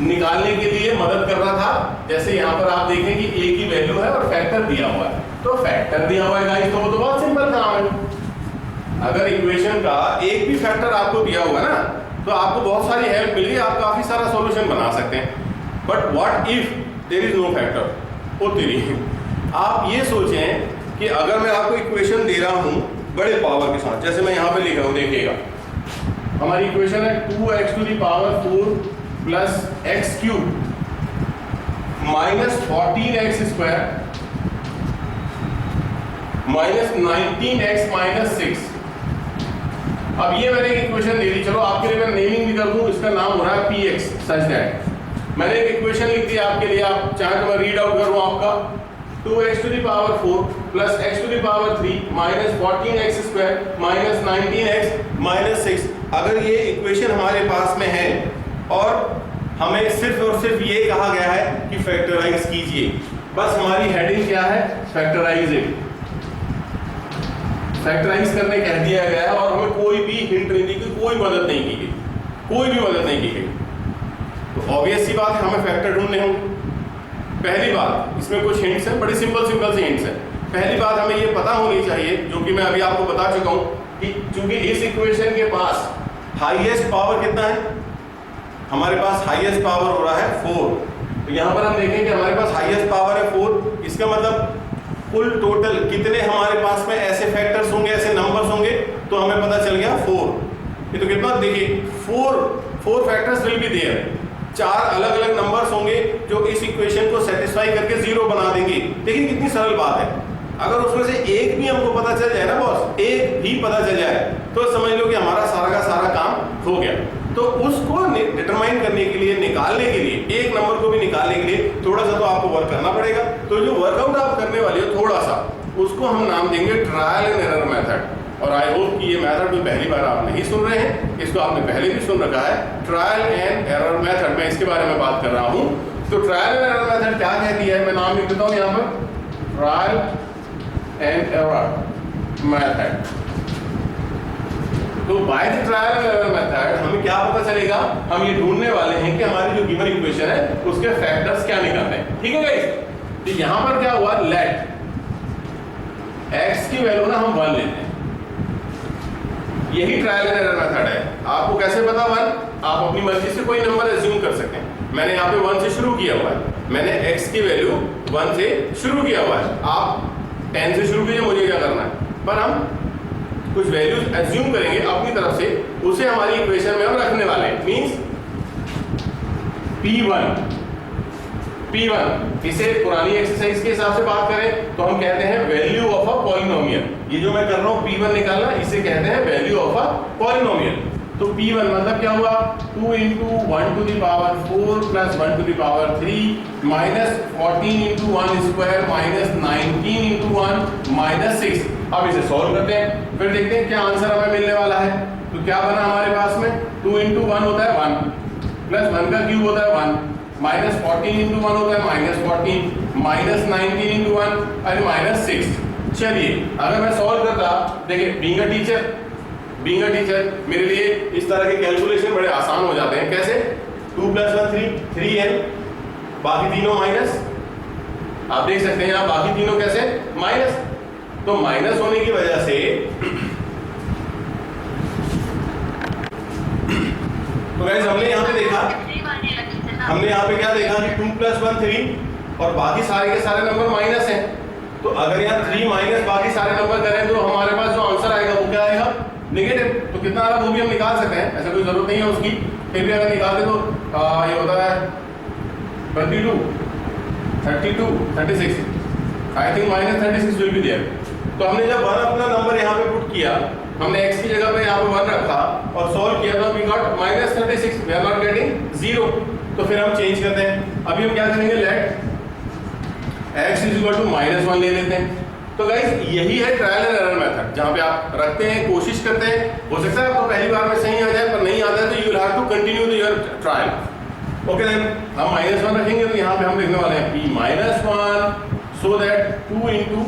निकालने के लिए मदद कर रहा था। जैसे यहाँ पर आप देखें कि a की वैल्यू है और फैक्टर दिया हुआ है, तो फैक्टर दिया हुआ है गाइस, तो वो तो बहुत सिंपल काम है। अगर इक्वेशन का एक भी फैक्टर आपको दिया हुआ है ना, तो आपको बहुत सारी हेल्प मिली, आप काफी सारा सॉल्यूशन बना सकते हैं। But what if there is no factor, वो तेरी आप ये सोचें कि अगर मैं आपको इक्वेशन दे रहा हूं बड़े पावर के साथ, जैसे मैं यहाँ पे लिख रहा हूं, देखिएगा हमारी इक्वेशन है 2x to the power 4 plus x cube minus 14x square minus 19x minus 6। अब ये मैंने एक इक्वेशन दे दी, चलो आपके लिए मैं नेमिंग भी कर दूं, इसका नाम हो रहा है px सच दैट मैंने एक इक्वेशन लिख दी आपके लिए, आप चाहे तो मैं रीड आउट करूं आपका 2x to the power 4 plus x to the power 3 minus 14x square minus 19x minus 6। अगर ये इक्वेशन हमारे पास में है और हमें सिर्फ और सिर्फ ये कहा गया है कि फैक्टराइज कीजिए, बस हमारी हेडिंग क्या है, फैक्टराइजिंग, फैक्टराइज करने कह दिया गया है और हमें कोई भी हिंट नहीं दी, कोई मदद नहीं की गई, कोई भी मदद नहीं की गई। तो ऑब्वियस सी बात है हमें फैक्टर ढूंढने होंगे। पहली बात, इसमें कुछ हिंट्स हैं, बड़े सिंपल से हिंट्स हैं। पहली बात हमें ये पता होनी चाहिए, जो कि मैं अभी आपको बता चुका हूं, कि चूंकि इस इक्वेशन के पास हाईएस्ट पावर कितना है, हमारे पास हाईएस्ट पावर हो रहा है 4। तो यहाँ पर हम देखें कि हमारे पास हाईएस्ट पावर है 4, इसका मतलब कुल टोटल कितने हमारे पास में ऐसे फैक्टर्स होंगे, ऐसे नंबर्स होंगे, तो हमें पता चल गया 4। ये तो कितना, देखिए 4 फैक्टर्स विल बी देयर, 4 अलग अलग नंबर्स होंगे जो इस इक्वेशन को सेटिस्फाई करके 0 बना देंगे। देखिए कितनी सरल बात है। अगर उसमें से एक भी हमको पता चल जाए ना बॉस, एक भी पता चल जाए, तो समझ लो कि हमारा सारा का सारा काम हो गया। तो उसको डिटरमाइन करने के लिए, निकालने के लिए, एक नंबर को भी निकालने के लिए थोड़ा सा तो आपको वर्क करना पड़ेगा। तो जो वर्कआउट आप करने वाले हो थोड़ा सा, उसको हम नाम देंगे ट्रायल एंड एरर मेथड। और आई होप कि ये मेथड भी पहली बार आप नहीं सुन रहे हैं, इसको आपने पहले भी सुन रखा है, ट्रायल एंड एरर मेथड। मैं इसके बारे में बात कर रहा हूँ। तो ट्रायल एंड एरर मेथड क्या कहती है, मैं नाम लिख देता हूँ यहाँ पर, ट्रायल एंड एरर मेथड। तो by the trial and error method हमें क्या पता चलेगा, हम ये ढूंढने वाले हैं कि हमारी जो गिवन इक्वेशन है उसके फैक्टर्स क्या निकलते हैं। ठीक है गाइस, तो यहाँ पर क्या हुआ, लेट x की वैल्यू ना हम 1 लेते हैं, यही ट्रायल एंड एरर मेथड है। आपको कैसे पता 1, आप अपनी मर्जी से कोई नंबर एज्यूम कर सकते हैं। मैंने यहाँ पे 1 से शुरू किया हुआ है, मैंने x की वैल्यू 1 से शुरू किया हुआ है, आप 10 से शुरू कीजिए, मुझे क्या करना है, पर हम कुछ वैल्यूज एज्यूम करेंगे अपनी तरफ से, उसे हमारी इक्वेशन में हम रखने वाले हैं। मींस P1 इसे पुरानी एक्सरसाइज के हिसाब से बात करें तो हम कहते हैं वैल्यू ऑफ अ पॉलिनोमियल। ये जो मैं कर रहा हूँ P1 निकालना, इसे कहते हैं वैल्यू ऑफ अ पॉलिनोमियल। तो P1 मतलब क्या हुआ, 2 into 1 to the power 4 plus 1 to the power 3 minus 14 into 1 square minus 19 into 1 minus 6। अब इसे सॉल्व करते हैं, फिर देखते हैं क्या आंसर हमें मिलने वाला है। तो क्या बना हमारे पास में, 2 into 1 होता है 1 प्लस 1 का क्यूब होता है 1 माइनस 14 into 1 होता है माइनस 14 माइनस 19 into 1 और माइनस 6। चलिए अगर मैं सॉल्व करता, देखिए बीइंग अ टीचर मेरे लिए इस तरह के कैलकुलेशन बड़े आसान हो जाते हैं। कैसे, 2 plus 1 3 है, बाकी तीनों माइनस। आप देख सकते हैं यहाँ बाकी तीनों कैसे माइनस, तो माइनस होने की वजह से तो गाइस हमने यहाँ पे देखा, हमने यहाँ पे क्या देखा कि 2 plus 1 3 और बाकी सारे के सारे नंबर माइनस हैं। तो अगर यहाँ 3 माइनस बाकी सारे नंबर करें तो हमारे पास जो आंसर आएगा वो क्या आएगा, नेगेटिव। तो कितना आ रहा है वो भी हम निकाल सकते हैं, ऐसा कोई जरूरत नहीं है उसकी। फिर भी अगर निकालते तो ये होता है 22 32 36, I think minus 36 will be there. तो हमने जब 1 अपना नंबर यहाँ पे पुट किया, हमने x की जगह पे यहाँ पे 1 रखा और सॉल्व किया तो we got minus 36, we are not getting 0। तो फिर हम चेंज करते हैं, अभी हम क्या करेंगे, let x is equal to -1 ले लेते हैं। तो गाइस यही है ट्रायल एंड एरर मेथड, जहाँ पे आप रखते हैं, कोशिश करते हैं। हो सकता है आपको पहली बार में सही आ जाए, पर नहीं आता है तो you will have to continue your trial. Okay then हम -1 रखेंगे, तो यहाँ पे हम लिखने वाले हैं p-1 so that 2 into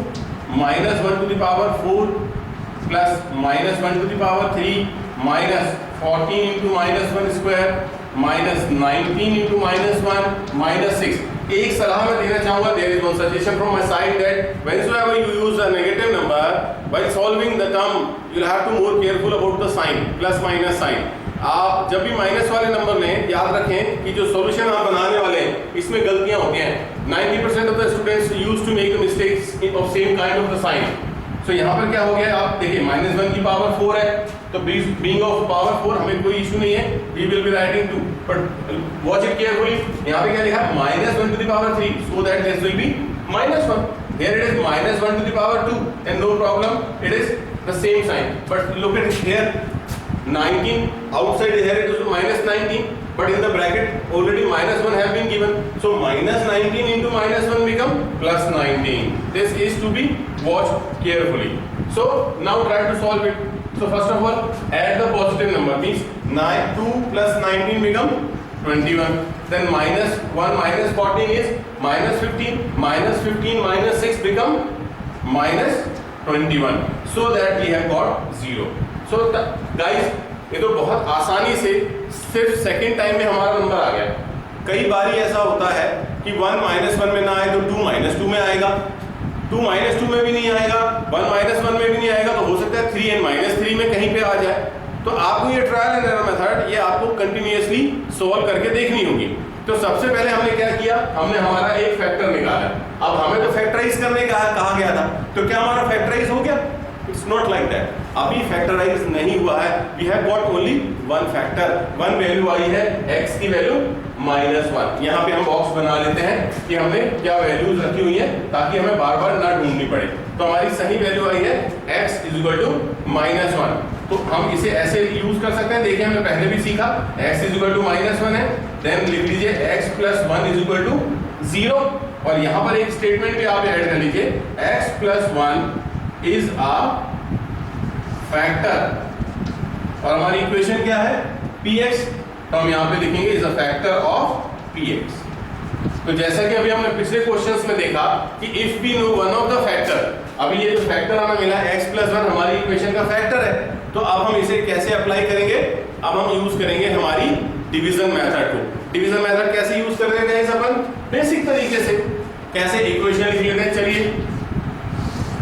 -1 to the power 4 plus -1 to the power 3 minus 14 into -1 square minus 19 into -1 minus 6। एक सलाह मैं देना चाहूंगा, there is one suggestion from my side that whenever you use a negative number while solving the term you will have to more careful about the sign, plus minus sign। आप जब भी minus वाले number लें, याद रखें कि जो solution आप बनाने वाले हैं इसमें गलतियां होती हैं। 90% of the students used to make the mistakes of same kind of the sign. So यहाँ पर क्या हो गया, आप देखिए -1 की पावर 4 है, तो बीइंग ऑफ पावर 4 हमें कोई इशू नहीं है, we will be writing 2, but watch it carefully. यहाँ पे क्या लिखा है, -1 to the power 3 so that this will be -1। Here it is -1 to the power 2 and no problem, it is the same sign, but look at here 19 outside here it is -19, but in the bracket already -1 have been given, so -19 into -1 become +19। this is to be watched carefully। so now try to solve it। so first of all add the positive number, means 2 plus 19 become 21, then -1 minus 14 is -15, -15 minus 6 become -21, so that we have got 0। so guys ये तो बहुत आसानी से सिर्फ second time में हमारा number आ गया। कई बारी ऐसा होता है कि 1 -1 में ना आए तो 2 -2 में आएगा, 2 -2 में भी नहीं आएगा, 1 -1 में भी नहीं आएगा, तो हो सकता है 3 and -3 में कहीं पे आ जाए। तो आपको ये ट्रायल एंड एरर मेथड ये आपको कंटिन्यूअसली सॉल्व करके देखनी होगी। तो सबसे पहले हमने क्या किया, हमने हमारा एक फैक्टर निकाला। अब हमें तो फैक्टराइज करने का कहा गया था, तो क्या हमारा फैक्टराइज हो गया? इट्स नॉट लाइक दैट, अभी फैक्टराइज नहीं हुआ है। We have got only one factor, one value आई है x की वैल्यू -1। यहाँ पे हम बॉक्स बना लेते हैं कि हमने क्या वैल्यूज रखी हुई है, ताकि हमें बार बार ना ढूंढनी पड़े। तो हमारी सही वैल्यू आई है x = -1। तो हम इसे ऐसे यूज कर सकते हैं, देखिए हमने पहले भी सीखा, x = -1 है, देन लिख लीजिए x + 1 = 0, और यहाँ पर एक स्टेटमेंट भी आप ऐड कर लीजिए, x + 1 is a factor, और हमारी इक्वेशन क्या है, px। तो हम यहाँ पे लिखेंगे is a factor of px। तो जैसा कि अभी हमने पिछले क्वेश्चंस में देखा कि if we know one of the factor, अभी ये जो फैक्टर हमें मिला x + 1 हमारी इक्वेशन का फैक्टर है, तो अब हम इसे कैसे अप्लाई करेंगे, अब हम यूज करेंगे हमारी डिवीजन मेथड को। डिवीजन मेथड कैसे यूज कर रहे हैं अपन, बेसिक तरीके से। कैसे, इक्वेशन लिख लेते हैं, चलिए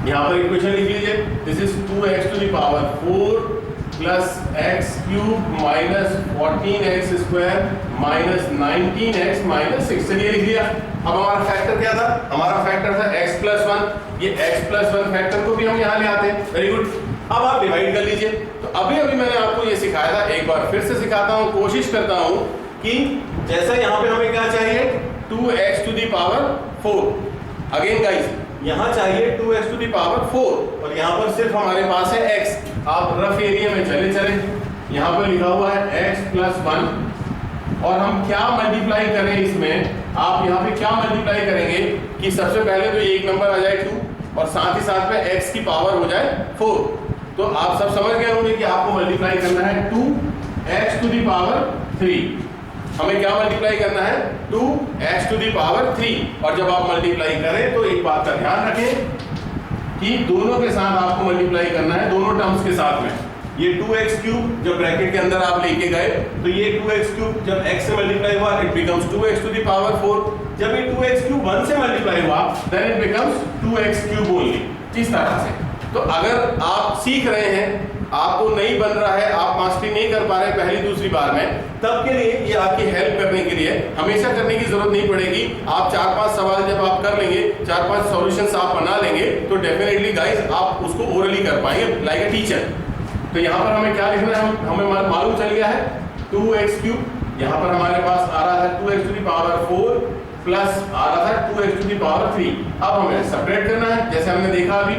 यहाँ पर इक्वेशन लिख लीजिए, this is 2x to the power 4 plus x³ minus 14x² minus 19x minus 6। चलिए लिख दिया। अब हमारा फैक्टर क्या था, हमारा फैक्टर था x + 1। ये x + 1 फैक्टर को भी हम यहाँ ले आते हैं, वेरी गुड। अब आप डिवाइड कर लीजिए। तो अभी मैंने आपको ये सिखाया था, एक बार फिर से सिखाता हूँ, कोशिश करता हूँ कि जैसा यहाँ पे हमें क्या चाहिए 2x to the power 4। Again guys यहाँ चाहिए 2x टू दी पावर 4 और यहाँ पर सिर्फ हमारे पास है x। आप रफ एरिया में चले यहाँ पर लिखा हुआ है x प्लस 1 और हम क्या मल्टीप्लाई करें इसमें, आप यहाँ पे क्या मल्टीप्लाई करेंगे कि सबसे पहले तो एक नंबर आ जाए 2 और साथ ही साथ में x की पावर हो जाए 4। तो आप सब समझ गए होंगे कि आपको मल्टीप्लाई करना है 2x टू दी पावर 3। हमें क्या मल्टीप्लाई करना है 2x टू दी पावर 3। और जब आप मल्टीप्लाई करें तो एक बात का ध्यान रखें कि दोनों के साथ आपको मल्टीप्लाई करना है, दोनों टर्म्स के साथ में। ये 2x क्यूब जब ब्रैकेट के अंदर आप लेके गए तो ये 2x क्यूब जब x से मल्टीप्लाई हुआ it becomes 2x to the power 4। जब ये 2x क्यूब 1 से मल्टीप्लाई हुआ then it becomes 2x cube only. इस तरह से तो अगर आप सीख रहे हैं, आपको नहीं बन रहा है, आप मास्टरी नहीं कर पा रहे पहली दूसरी बार में, तब के लिए ये आपकी हेल्प करने के लिए, हमेशा करने की जरूरत नहीं पड़ेगी। आप 4-5 सवाल जब आप कर लेंगे, 4-5 सॉल्यूशंस आप बना लेंगे तो डेफिनेटली गाइस आप उसको ओरली कर पाएंगे लाइक अ टीचर। तो यहाँ पर हमें क्या लिखना है, हमें मालूम चल गया है 2x क्यूब, यहाँ पर हमारे पास आ रहा है 2x to the power 4 plus आ रहा था 2x टू दी पावर 3। अब हमें सेपरेट करना है, जैसे हमने देखा अभी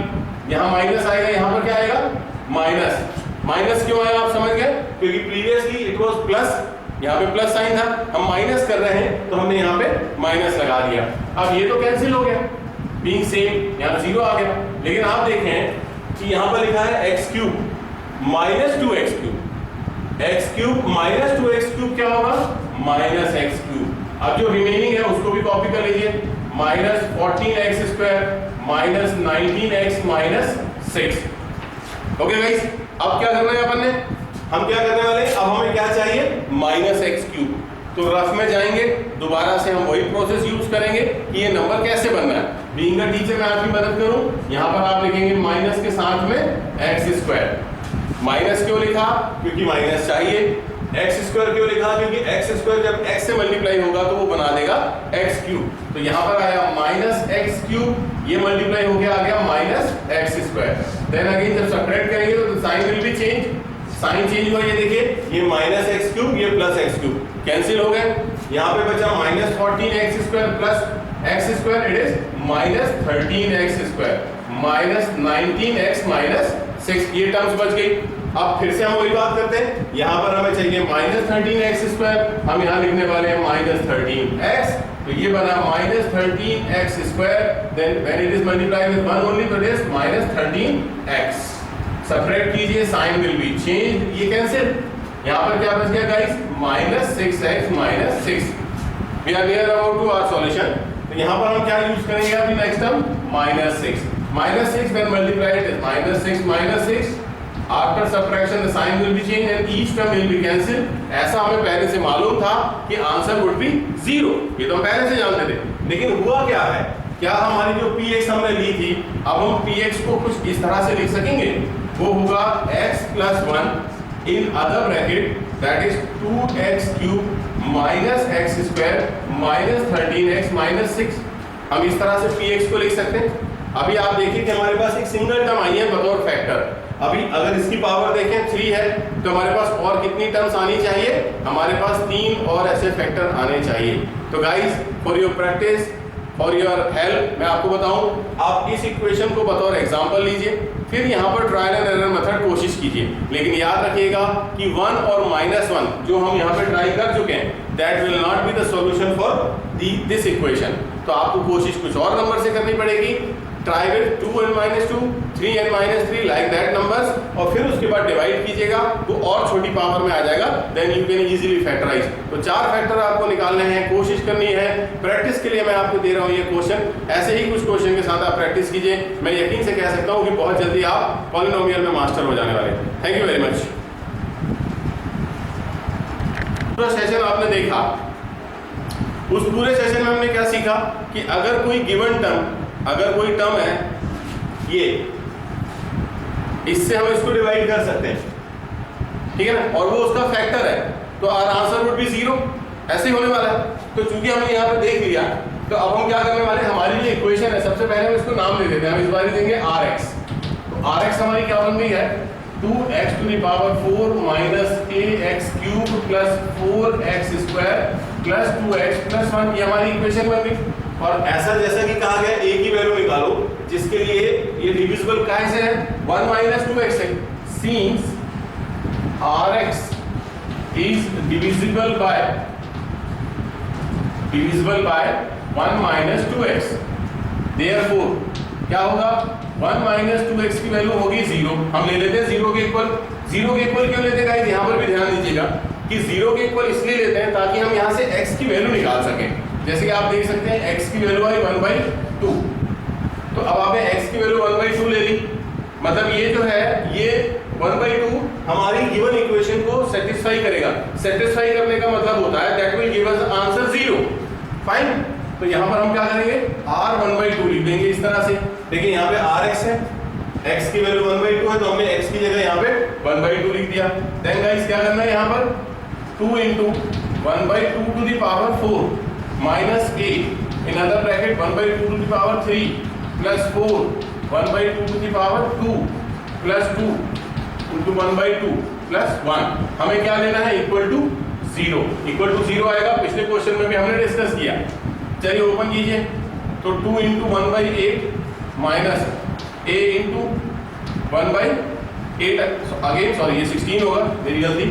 यहाँ माइनस आएगा, यहाँ पर क्या आएगा माइनस। माइनस क्यों आया आप समझ गए, क्योंकि प्रीवियसली इट वाज प्लस, यहाँ पे प्लस साइन था, हम माइनस कर रहे हैं तो हमने यहाँ पे माइनस लगा दिया। अब ये तो कैंसिल हो गया, बीइंग सेम यहाँ 0 आ गया। लेकिन आप देखें कि यहाँ पर लिखा है x cube minus 2x cube, x cube minus 2x cube क्या होगा माइनस x क्यूब। अब जो रिमेनिंग है उसको भी कॉपी कर लीजिए, minus 14x square minus 19x minus 6। Okay guys, अब क्या करना है अपन ने, हम क्या करने वाले, अब हमें क्या चाहिए माइनस एक्स क्यूब। तो रफ में जाएंगे, दोबारा से हम वही प्रोसेस यूज करेंगे कि ये नंबर कैसे बनना है। बीइंग अ टीचर मैं आपकी मदद करूं, यहाँ पर आप लिखेंगे माइनस के साथ में एक्स स्क्वायर। माइनस क्यों लिखा, क्योंकि माइनस चाहिए। एक्स स्क्वायर क्यों लिखा, क्योंकि एक्स स्क्वायर जब एक्स से मल्टीप्लाई होगा तो वो बना देगा एक्स क्यूब। तो यहाँ पर आया माइनस एक्स क्यूब, ये मल्टीप्लाई हो गया आ गया minus x square. Then again जब सब्ट्रैक्ट करेंगे तो sign will be change, sign change हुआ, ये देखिए ये माइनस एक्स क्यूब ये प्लस एक्स क्यूब कैंसिल हो गए। यहाँ पे बचा minus 14x square plus x square, it is minus 13x square minus 19x minus 6, ये टर्म्स बच गई। अब फिर से हम वही बात करते हैं, यहाँ पर हमें चाहिए माइनस 13x स्क्वायर, हम यहाँ लिखने वाले हैं माइनस 13x, तो ये बना minus 13x square. Then when it is multiplied with 1 only तो it is minus 13x। Subtract कीजिए, साइन विल बी चेंज, ये कैंसिल। यहाँ पर क्या बच गया guys minus 6x minus 6। We are near about to our solution. तो यहाँ पर हम क्या यूज करेंगे अभी next term minus 6 when multiplied is minus 6 minus 6। After subtraction the sign will be change and each term will be cancel. ऐसा हमें पहले से मालूम था कि आंसर वुड बी 0, ये तो हम पहले से जानते थे। लेकिन हुआ क्या है, क्या हमारी जो px हमने ली थी, अब हम px को कुछ इस तरह से लिख सकेंगे, वो होगा x plus 1 in other bracket that is 2x cube minus x square minus 13x minus 6। हम इस तरह से px को लिख सकते हैं। अभी आप देखिए कि हमारे पास एक सिंगल टर्म आई है बतौर फैक्टर। अभी अगर इसकी पावर देखें 3 है तो हमारे पास और कितनी टर्म्स आनी चाहिए, हमारे पास 3 और ऐसे फैक्टर आने चाहिए। तो guys for your practice, for your help मैं आपको बताऊं, आप इस इक्वेशन को बतौर एग्जांपल लीजिए, फिर यहाँ पर ट्रायल एंड एरर मेथड कोशिश कीजिए। लेकिन याद रखिएगा कि 1 और -1 जो हम यहाँ पे ट्राई कर चुके हैं that will not be the solution for this equation. तो आपको कोशिश कुछ और नंबर से करनी पड़ेगी। Try with 2n - 2, 3n - 3 like that numbers, और फिर उसके बाद डिवाइड कीजिएगा, वो और छोटी पावर में आ जाएगा, then you can easily factorise. तो 4 फैक्टर आपको निकालने हैं, कोशिश करनी है। प्रैक्टिस के लिए मैं आपको दे रहा हूँ ये क्वेश्चन, ऐसे ही कुछ क्वेश्चन के साथ आप प्रैक्टिस कीजिए। मैं यकीन से कह सकता हूँ कि बहुत जल्दी आप पॉलिनोमियल में मास्टर हो जाने वाले हैं। Thank you very much. पूरा सेशन आपने देखा, उस पूरे सेशन में हमने क्या सीखा कि अगर कोई गिवन टर्म, अगर कोई टर्म है ये, इससे हम इसको डिवाइड कर सकते हैं, ठीक है ना, और वो उसका फैक्टर है, तो आवर आंसर वुड बी 0, ऐसे ही होने वाला है। तो चूंकि हमने यहाँ पे देख लिया, तो अब हम क्या करने वाले हैं, हमारी जो इक्वेशन है सबसे पहले हम इसको नाम दे देते हैं। हम इस बार देंगे rx। तो rx हमारी क्या बन गई है, 2x to the power 4 minus ax cube plus 4x square plus 2x plus 1, ये हमारी इक्वेशन बन गई। और ऐसा जैसा कि कहा गया a की वैल्यू निकालो, जिसके लिए ये डिविजिबल कैसे है, 1 माइनस 2x है, since rx is divisible by 1 minus 2x, therefore क्या होगा, 1 माइनस 2x की वैल्यू होगी 0। हम ले लेते हैं 0 के इक्वल। 0 के इक्वल क्यों लेते हैं गाइस, यहाँ पर भी ध्यान दीजिएगा कि 0 के इक्वल इसलिए लेते हैं ताकि हम यहाँ से x की वैल्यू निकाल सकें। जैसे कि आप देख सकते हैं x की वैल्यू आई 1/2, तो अब आपने x की वैल्यू 1/2 ले ली, मतलब ये जो है ये 1/2 हमारी गिवन इक्वेशन को सेटिस्फाई करेगा। सेटिस्फाई करने का मतलब होता है that will give us answer 0। Fine, तो यहाँ पर हम क्या करेंगे, r 1/2 लिख देंगे इस तरह से। देखिए यहाँ पे rx है, x की वैल्यू 1/2 है, तो हमने x की जगह यहाँ पे 1/2 लिख दिया। देन गाइस क्या करना है, यहाँ पर 2 into 1/2 to the power 4 minus a in other bracket 1/2 to the power 3 plus 4 1/2 to the power 2 plus 2 into 1/2 plus 1। हमें क्या लेना है, इक्वल टू 0। इक्वल टू 0 आएगा, पिछले क्वेश्चन में भी हमने डिस्कस किया। चलिए ओपन कीजिए, तो 2 into 1/8 माइनस a into 1/8 अगेन, सॉरी ये 16 होगा, मेरी गलती,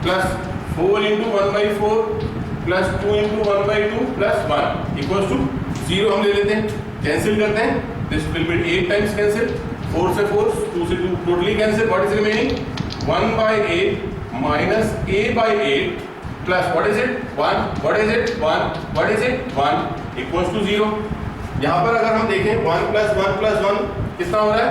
plus 4 into 1/4 plus 2 into 1/2 plus 1 equals to 0। हम ले लेते हैं, कैंसिल करते हैं, this will be 8 times cancel, 4 से 4, 2 से 2 totally cancel. What is remaining, 1/8 minus a/8 plus what is it 1, what is it 1, what is it 1 equals to 0। यहाँ पर अगर हम देखें 1 प्लस 1 प्लस 1 कितना हो रहा है,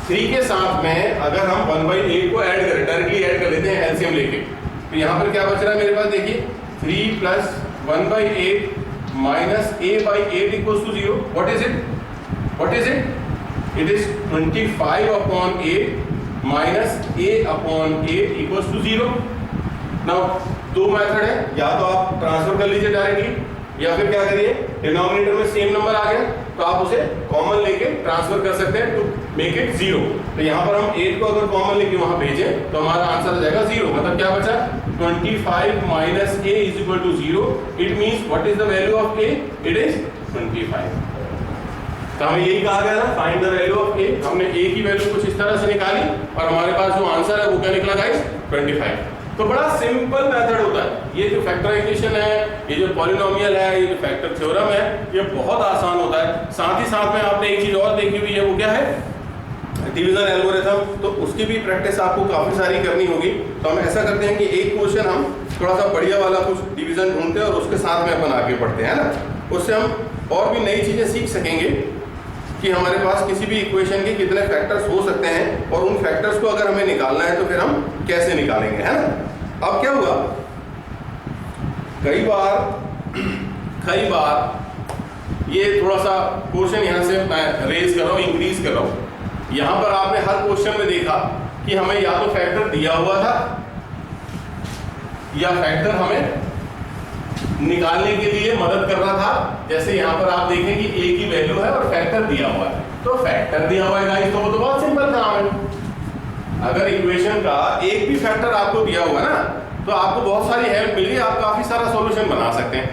3 के साथ में अगर हम 1/8 को ऐड करें, डायरेक्टली ऐड कर लेते हैं एलसीएम लेके, तो यहाँ पर क्या बच रहा है मेरे पास, देखिए 3 plus 1/8 minus a/8 equals to 0। What is it, what is it, it is 25/8 minus a/8 equals to 0। Now दो मेथड है, या तो आप ट्रांसफर कर लीजिए डायरेक्टली, या फिर क्या करिए, डिनोमिनेटर में सेम नंबर आ गया तो आप उसे कॉमन लेके ट्रांसफर कर सकते हैं टू मेक इट 0। तो यहाँ पर हम 8 को अगर कॉमन लेके वहां भेजें तो हमारा आंसर आ जाएगा 0। मतलब क्या बचा, 25 minus a is equal to 0। It means what is the value of a, it is 25। तो हमें यही कहा गया ना, find the value of a। हमने a की वैल्यू कुछ इस तरह से निकाली और हमारे पास जो आंसर है वो क्या निकला गाइस, 25। तो बड़ा सिंपल मेथड होता है ये जो फैक्टराइजेशन है, ये जो पॉलिनोमियल है, ये जो फैक्टर थ्योरम है, ये बहुत आसान होता है। साथ ही साथ में आपने एक चीज और देखी हुई है, वो क्या है, डिवीजन एल्गोरिथम। तो उसकी भी प्रैक्टिस आपको काफी सारी करनी होगी। तो हम ऐसा करते हैं कि एक क्वेश्चन हम थोड़ा सा बढ़िया वाला कुछ डिवीजन ढूंढते हैं और उसके साथ में अपन आगे बढ़ते हैं ना, उससे हम और भी नई चीजें सीख सकेंगे कि हमारे पास किसी भी इक्वेशन के कितने फैक्टर्स हो सकते हैं और उन फैक्टर्स को अगर हमें निकालना है तो फिर हम कैसे निकालेंगे, है ना। अब क्या हुआ, कई बार ये थोड़ा सा क्वेश्चन यहाँ से मैं रेज कर रहा हूँ, इंक्रीज कर रहा हूँ। यहाँ पर आपने हर क्वेश्चन में देखा कि हमें या तो फैक्टर दिया हुआ था या फैक्टर हमें निकालने के लिए मदद कर रहा था। जैसे यहाँ पर आप देखें कि a की वैल्यू है और फैक्टर दिया हुआ है, तो फैक्टर दिया हुआ है गाइस, तो वो तो बहुत सिंपल काम है। अगर इक्वेशन का एक भी फैक्टर आपको दिया हुआ ना, तो आपको बहुत सारी हेल्प मिली, आप काफी सारा सॉल्यूशन बना सकते हैं।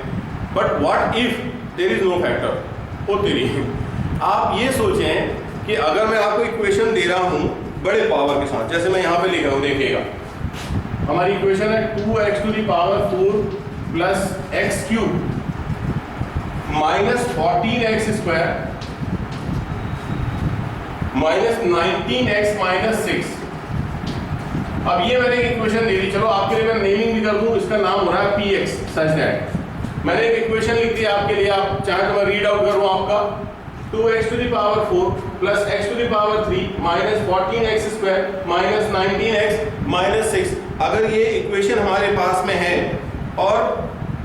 But what if there is no factor, ओ तेरी, आप ये सोचें कि अगर मैं आपको इक्वेशन दे रहा हूं बड़े पावर के साथ, जैसे मैं यहाँ पे लिख रहा हूँ, देखिएगा हमारी इक्वेशन है 2x to the power 4 plus x cube minus 14x square minus 19x minus 6। अब ये मैंने एक इक्वेशन दे दी, चलो आपके लिए मैं नेमिंग भी कर दूं, इसका नाम हो रहा है px सच दैट मैंने एक इक्वेशन लिख दी आपके लिए, आप चाहे तो मैं रीड आउट करूं आपका 2x to the power 4 plus x to the power 3 minus 14x square minus 19x minus 6। अगर ये इक्वेशन हमारे पास में है और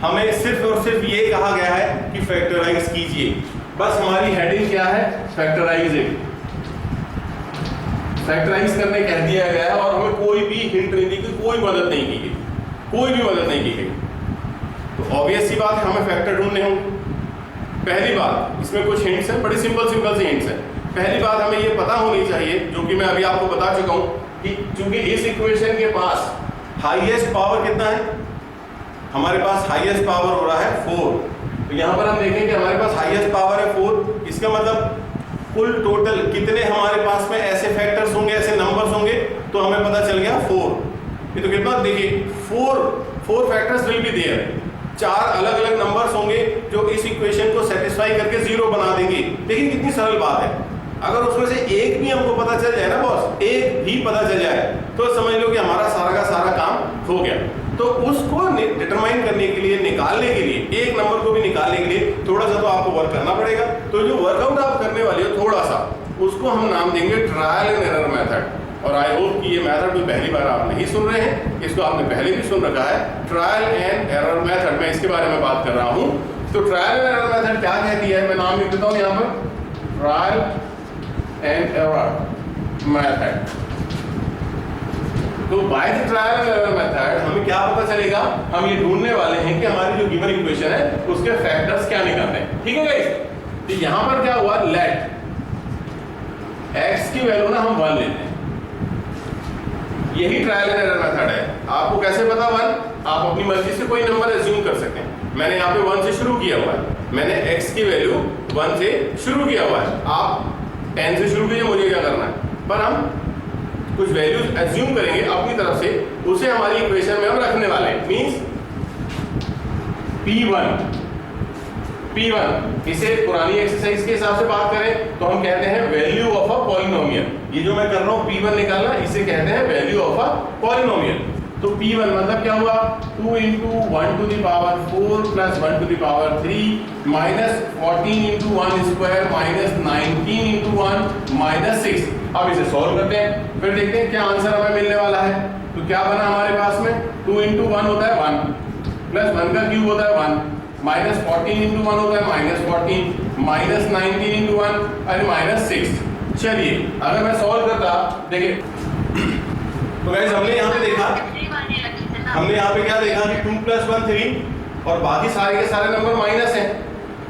हमें सिर्फ और सिर्फ ये कहा गया है कि फैक्टराइज कीजिए, बस हमारी हेडिंग क्या है, फैक्टराइजिंग, फैक्टराइज करने कह दिया गया है और हमें कोई भी हिंट नहीं दी गई, कोई मदद नहीं की गई, कोई भी मदद नहीं की गई। तो ऑब्वियस सी बात है हमें फैक्टर ढूंढने होंगे। पहली बात, इसमें कुछ हिंट्स हैं, बड़ी सिंपल से हिंट्स हैं। पहली बात हमें ये पता होनी चाहिए, जो कि मैं अभी आपको बता चुका हूं, कि चूंकि इस इक्वेशन के पास हाईएस्ट पावर कितना है, हमारे पास हाईएस्ट पावर हो रहा है 4। तो यहां पर हम देखें कि हमारे पास हाईएस्ट पावर है 4, इसका मतलब कुल टोटल कितने हमारे पास में ऐसे फैक्टर्स होंगे, ऐसे नंबर्स होंगे, तो हमें पता चल गया 4। ये तो कितना, देखिए 4 फैक्टर्स विल बी देयर, 4 अलग अलग नंबर्स होंगे जो इस इक्वेशन को सेटिस्फाई करके 0 बना देंगे। देखिए कितनी सरल बात है, अगर उसमें से एक भी हमको पता चल जाए ना बॉस, एक भी पता चल जाए, तो समझ लो कि हमारा सारा का सारा काम हो गया। तो उसको डिटरमाइन करने के लिए, निकालने के लिए, एक नंबर को भी निकालने के लिए थोड़ा सा तो आपको वर्क करना पड़ेगा। तो जो वर्कआउट आप करने वाले हो थोड़ा सा, उसको हम नाम देंगे ट्रायल एंड एरर मेथड। और आई होप कि ये मेथड भी पहली बार आप नहीं सुन रहे हैं, इसको आपने पहले भी सुन रखा है, ट्रायल एंड एरर मेथड, मैं इसके बारे में बात कर रहा हूँ। तो ट्रायल एंड एरर मेथड क्या कहती है, मैं नाम लिख देता हूँ यहाँ पर, ट्रायल एंड एरर मेथड। तो by the trial and error method हमें क्या पता चलेगा, हम ये ढूंढने वाले हैं कि हमारी जो गिवन इक्वेशन है उसके फैक्टर्स क्या निकालने हैं। ठीक है गाइस, तो यहां पर क्या हुआ, लेट x की वैल्यू ना हम 1 लेते हैं, यही ट्रायल एंड एरर मेथड है। आपको कैसे पता 1, आप अपनी मर्जी से कोई नंबर एज्यूम कर सकते हैं। मैंने यहाँ पे 1 से शुरू किया हुआ है, मैंने x की वैल्यू 1 से शुरू किया हुआ है, आप 10 से शुरू कीजिए, मुझे क्या करना है, पर हम कुछ वैल्यूज एज्यूम करेंगे अपनी तरफ से, उसे हमारी इक्वेशन में हम रखने वाले हैं। मींस P1, इसे पुरानी एक्सरसाइज के हिसाब से बात करें तो हम कहते हैं वैल्यू ऑफ अ पॉलिनोमियल। ये जो मैं कर रहा हूं P1 निकालना, इसे कहते हैं वैल्यू ऑफ अ पॉलिनोमियल। तो P1 मतलब क्या हुआ, 2 into 1 to the power 4 plus 1 to the power 3 minus 14 into 1 square minus 19 into 1 minus 6। अब इसे सॉल्व करते हैं, फिर देखते हैं क्या आंसर हमें मिलने वाला है। तो क्या बना हमारे पास में, 2 into 1 होता है 1, प्लस 1 का क्यूब होता है 1, माइनस 14 into 1 होता है माइनस 14, माइनस 19 into 1 और माइनस 6। चलिए अगर मैं सॉल्व करता, देखिए तो गाइस हमने यहाँ पे देखा, हमने यहाँ पे क्या देखा कि 2 plus 1 3 और बाकी सारे के सारे नंबर माइनस हैं।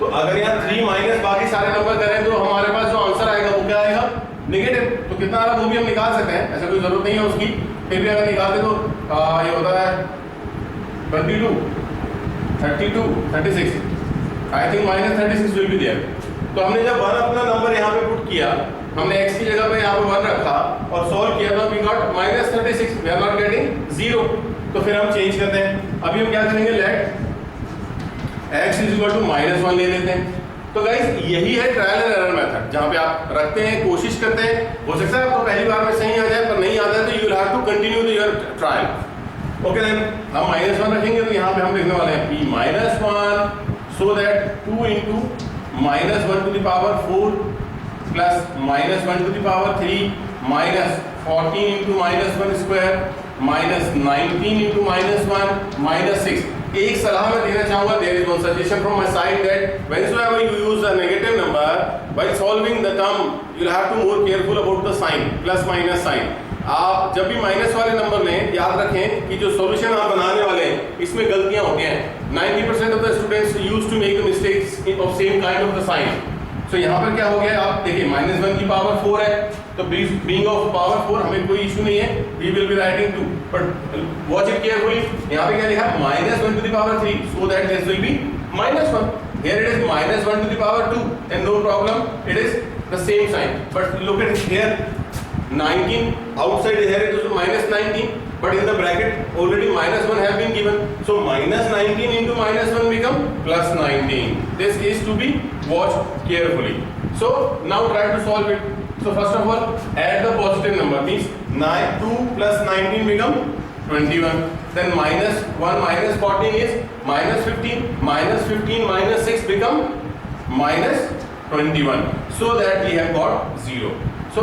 तो अगर यहाँ 3 माइनस बाकी सारे नंबर करें तो हमारे पास जो आंसर आएगा वो क्या आएगा, नेगेटिव। तो कितना आ रहा वो भी हम निकाल सकते हैं, ऐसा कोई जरूरत नहीं है उसकी, फिर भी अगर निकालते तो ये होता है 22, 32, 36, I think minus 36 will be there. तो हमने जब 1 अपना नंबर यहाँ पे पुट किया, हमने x की जगह पे यहाँ पे 1 रखा और सॉल्व किया तो we got minus 36, we are not getting 0। तो फिर हम चेंज करते हैं, अभी हम क्या करेंगे, let x is equal to -1 ले लेते हैं। तो गाइस यही है ट्रायल एंड एरर मेथड, जहाँ पे आप रखते हैं, कोशिश करते हैं, हो सकता है आपको पहली बार में सही आ जाए, पर नहीं आता है तो you will have to continue your trial. Okay then हम -1 रखेंगे, तो यहाँ पे हम लिखने वाले हैं p-1 so that 2 into -1 to the power 4 plus -1 to the power 3 minus 14 into -1 square minus 19 into -1 minus 6। एक सलाह मैं देना चाहूंगा, there is one suggestion from my side that whenever you use a negative number while solving the term you will have to more careful about the sign, plus minus sign। आप जब भी minus वाले number लें, याद रखें कि जो solution आप बनाने वाले हैं इसमें गलतियां होती हैं। 90% of the students used to make the mistakes of same kind of the sign. So यहाँ पर क्या हो गया, आप देखिए -1 की पावर 4 है, तो बीइंग ऑफ पावर 4 हमें कोई इशू नहीं है, we will be writing 2, but watch it carefully. यहाँ पे क्या लिखा है, -1 to the power 3 so that this will be -1। Here it is -1 to the power 2 and no problem, it is the same sign, but look at here 19 outside here it is -19, but in the bracket already -1 have been given, so -19 into -1 become +19। this is to be watched carefully। so now try to solve it। so first of all add the positive number, means 2 plus 19 become 21, then -1 minus 14 is -15, -15 minus 6 become -21, so that we have got 0। So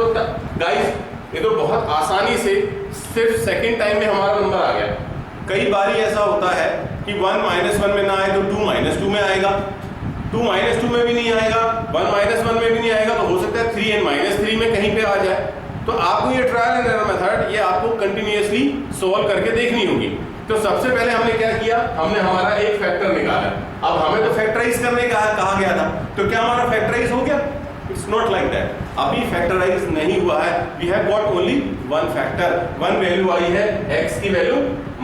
guys ये तो बहुत आसानी से सिर्फ second time में हमारा number आ गया। कई बारी ऐसा होता है कि 1 -1 में ना आए तो 2 -2 में आएगा, 2 -2 में भी नहीं आएगा, 1 -1 में भी नहीं आएगा, तो हो सकता है 3 and -3 में कहीं पे आ जाए। तो आपको ये ट्रायल एंड एरर मेथड ये आपको कंटिन्यूअसली सॉल्व करके देखनी होगी। तो सबसे पहले हमने क्या किया, हमने हमारा एक फैक्टर निकाला। अब हमें तो फैक्टराइज करने का कहा गया था, तो क्या हमारा फैक्टराइज हो गया? It's not like that. अभी फैक्टराइज नहीं हुआ है, we have got only one factor, one value आई है x की वैल्यू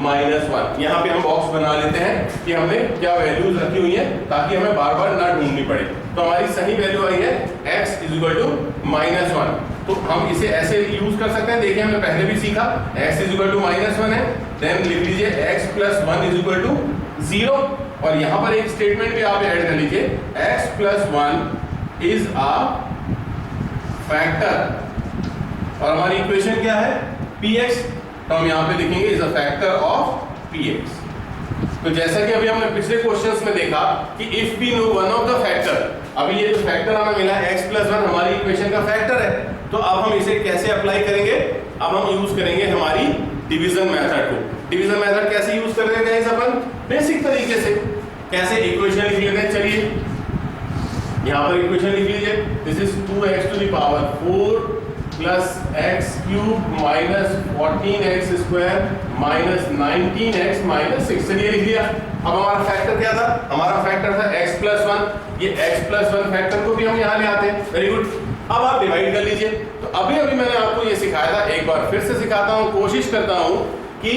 -1। यहाँ पे हम बॉक्स बना लेते हैं कि हमने क्या वैल्यूज रखी हुई है ताकि हमें बार बार ना ढूंढनी पड़े। तो हमारी सही वैल्यू आई है x =-1। तो हम इसे ऐसे यूज कर सकते हैं, देखिए हमने पहले भी सीखा x =-1 है, देन लिख लीजिए x + 1 = 0 और यहाँ पर एक स्टेटमेंट भी आप ऐड कर लीजिए x + 1 इज अ फैक्टर और हमारी इक्वेशन क्या है px, तो हम यहाँ पे लिखेंगे is a factor of px। तो जैसा कि अभी हमने पिछले क्वेश्चंस में देखा कि if we know one of the factor, अभी ये जो फैक्टर हमें मिला है x + 1 हमारी इक्वेशन का फैक्टर है, तो अब हम इसे कैसे अप्लाई करेंगे, अब हम यूज करेंगे हमारी डिवीजन मेथड को। डिवीजन मेथड कैसे यूज कर रहे हैं अपन बेसिक तरीके से, कैसे इक्वेशन लिख लेते हैं, चलिए यहाँ पर इक्वेशन लिख लीजिए, this is 2x⁴ plus x³ minus 14x² minus 19x 6। चलिए लिख दिया। अब हमारा फैक्टर क्या था, हमारा फैक्टर था x + 1, ये x + 1 फैक्टर को भी हम यहाँ ले आते हैं, वेरी गुड। अब आप डिवाइड कर लीजिए। तो अभी मैंने आपको ये सिखाया था, एक बार फिर से सिखाता हूँ, कोशिश करता हूँ कि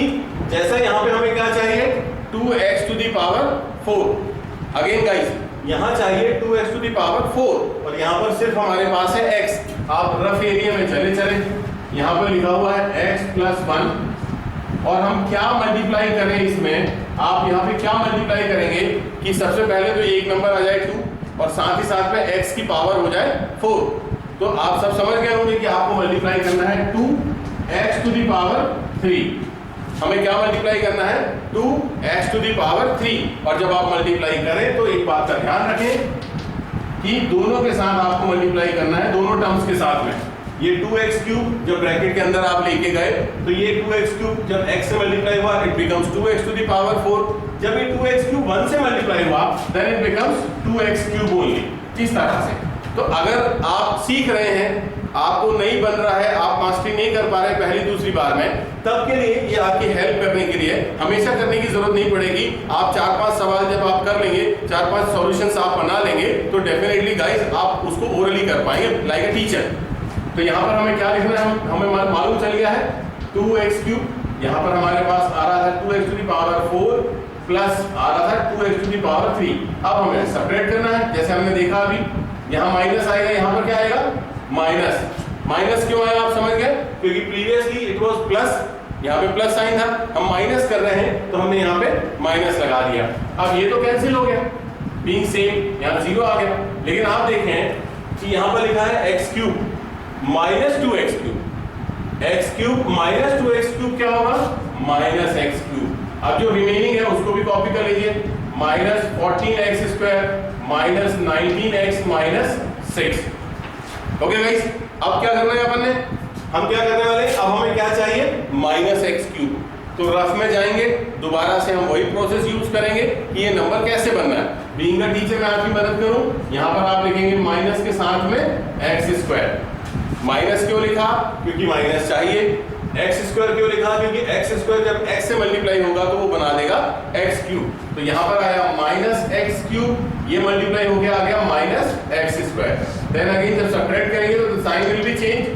जैसा यहाँ पे हमें क्या चाहिए 2x⁴। अगेन गाइस यहाँ चाहिए 2x⁴ और यहाँ पर सिर्फ हमारे पास है x। आप रफ एरिया में चले यहाँ पर लिखा हुआ है x + 1 और हम क्या मल्टीप्लाई करें इसमें, आप यहाँ पे क्या मल्टीप्लाई करेंगे कि सबसे पहले तो एक नंबर आ जाए 2 और साथ ही साथ में x की पावर हो जाए 4। तो आप सब समझ गए होंगे कि आपको मल्टीप्लाई करना है 2x⁴। हमें क्या मल्टीप्लाई करना है 2x⁴ और जब आप मल्टीप्लाई करें तो एक बात का ध्यान रखें कि दोनों के साथ आपको मल्टीप्लाई करना है, दोनों टर्म्स के साथ में। ये 2x³ जब ब्रैकेट के अंदर आप लेके गए तो ये 2x³ जब x से मल्टीप्लाई हुआ इट बिकम्स 2x⁴। जब ये 2x³ 1 से मल्टीप्लाई हुआ then it becomes 2x³ only. इस तरह से तो अगर आप सीख रहे हैं, आपको नहीं बन रहा है, आप मास्टरी नहीं कर पा रहे पहली दूसरी बार में, तब के लिए ये आपकी हेल्प करने के लिए, हमेशा करने की जरूरत नहीं पड़ेगी। आप 4-5 सवाल जब आप कर लेंगे, 4-5 सॉल्यूशंस आप बना लेंगे तो डेफिनेटली गाइस आप उसको ओरली कर पाएंगे लाइक अ टीचर। तो यहाँ पर हमें क्या लिखना है, हमें मालूम चल गया है 2x³, यहाँ पर हमारे पास आ रहा था 2x⁴ प्लस आ रहा था 2x⁴। अब हमें सेपरेट करना है, जैसे हमने देखा अभी यहाँ माइनस आएगा, यहाँ पर क्या आएगा माइनस क्यों आया आप समझ गए, क्योंकि प्रीवियसली इट वाज प्लस, यहाँ पे प्लस साइन था, हम माइनस कर रहे हैं तो हमने यहाँ पे माइनस लगा दिया। अब ये तो कैंसिल हो गया, बीइंग सेम यहाँ 0 आ गया। लेकिन आप देखें कि यहाँ पर लिखा है x³ -2x³, x³ -2x³ क्या होगा -x³। अब जो रिमेनिंग है उसको भी कॉपी कर लीजिए, -14x² -19x 6। ओके गाइस, अब क्या करना है अपन ने, हम क्या करने वाले, अब हमें क्या चाहिए -x³। तो रफ में जाएंगे, दोबारा से हम वही प्रोसेस यूज करेंगे कि ये नंबर कैसे बनना है। बीइंग अ टीचर मैं आपकी मदद करूं, यहाँ पर आप लिखेंगे माइनस के साथ में x²। माइनस क्यों लिखा, क्योंकि माइनस चाहिए। x² क्यों लिखा, क्योंकि x² जब x से मल्टीप्लाई होगा तो वो बना देगा x³। तो यहाँ पर आया -x³, ये मल्टीप्लाई हो गया, आ गया -x²। देन अगेन जब सब्ट्रैक्ट करेंगे तो sign will be change,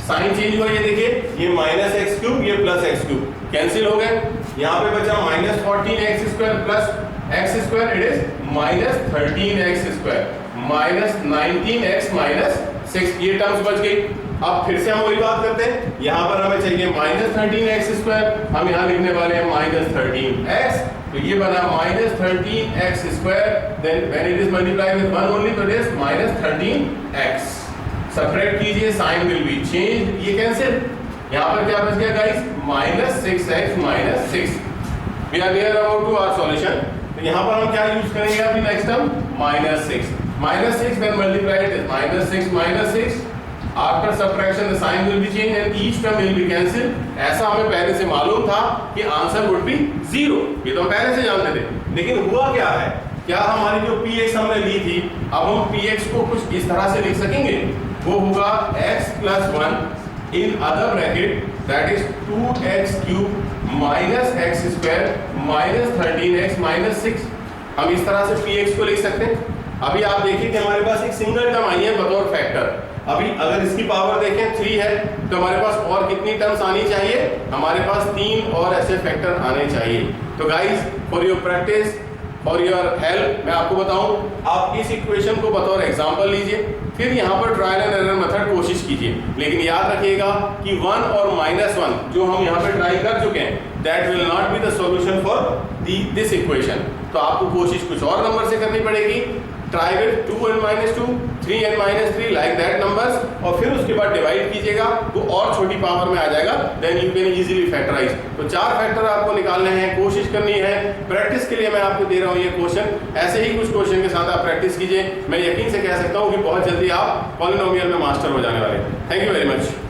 sign change हुआ, ये देखिए ये -x³ ये +x³ कैंसिल हो गए। यहाँ पे बचा -14x² plus x², it is -13x² -19x 6, ये टर्म्स बच गई। अब फिर से हम वही बात करते हैं, यहाँ पर हमें चाहिए -13x², हम यहाँ लिखने वाले हैं -13x, तो ये बना -13x², then when it is multiplied with 1 only तो इट इज -13x। सब्ट्रैक्ट कीजिए, साइन विल बी चेंज, ये कैंसिल। यहाँ पर क्या बच गया guys -6x 6। We are clear about to our solution. तो यहाँ पर हम क्या यूज करेंगे अभी next term -6 when multiplied is -6 after subtraction the sign will be changed and each term will be cancelled। ऐसा हमें पहले से मालूम था कि आंसर वुड बी 0, ये तो हम पहले से जानते थे। लेकिन हुआ क्या है, क्या हमारी जो px हमने ली थी, अब हम px को कुछ इस तरह से लिख सकेंगे, वो होगा x + 1 in other bracket that is 2x³ -x² -13x 6। हम इस तरह से px को लिख सकते हैं। अभी आप देखिए कि हमारे पास एक सिंगल टर्म आई है बतौर फैक्टर। अभी अगर इसकी पावर देखें 3 है तो हमारे पास और कितनी टर्म्स आनी चाहिए, हमारे पास 3 और ऐसे फैक्टर आने चाहिए। तो guys for your practice, for your help मैं आपको बताऊं, आप इस इक्वेशन को बतौर एग्जांपल लीजिए, फिर यहाँ पर ट्रायल एंड एरर मेथड कोशिश कीजिए, लेकिन याद रखिएगा कि 1 और -1 जो हम यहाँ पे ट्राई कर चुके हैं, that will not be the solution for this equation. तो आपको कोशिश कुछ और नंबर से करनी पड़ेगी, try with 2n-2, 3n-3 like that numbers, और फिर उसके बाद डिवाइड कीजिएगा, वो और छोटी पावर में आ जाएगा, then you can easily factorise. तो 4 फैक्टर आपको निकालने हैं, कोशिश करनी है। प्रैक्टिस के लिए मैं आपको दे रहा हूँ ये क्वेश्चन, ऐसे ही कुछ क्वेश्चन के साथ आप प्रैक्टिस कीजिए। मैं यकीन से कह सकता हूँ कि बहुत जल्दी आप पॉलिनोमियल में मास्टर हो जाने वाले हैं। Thank you very much.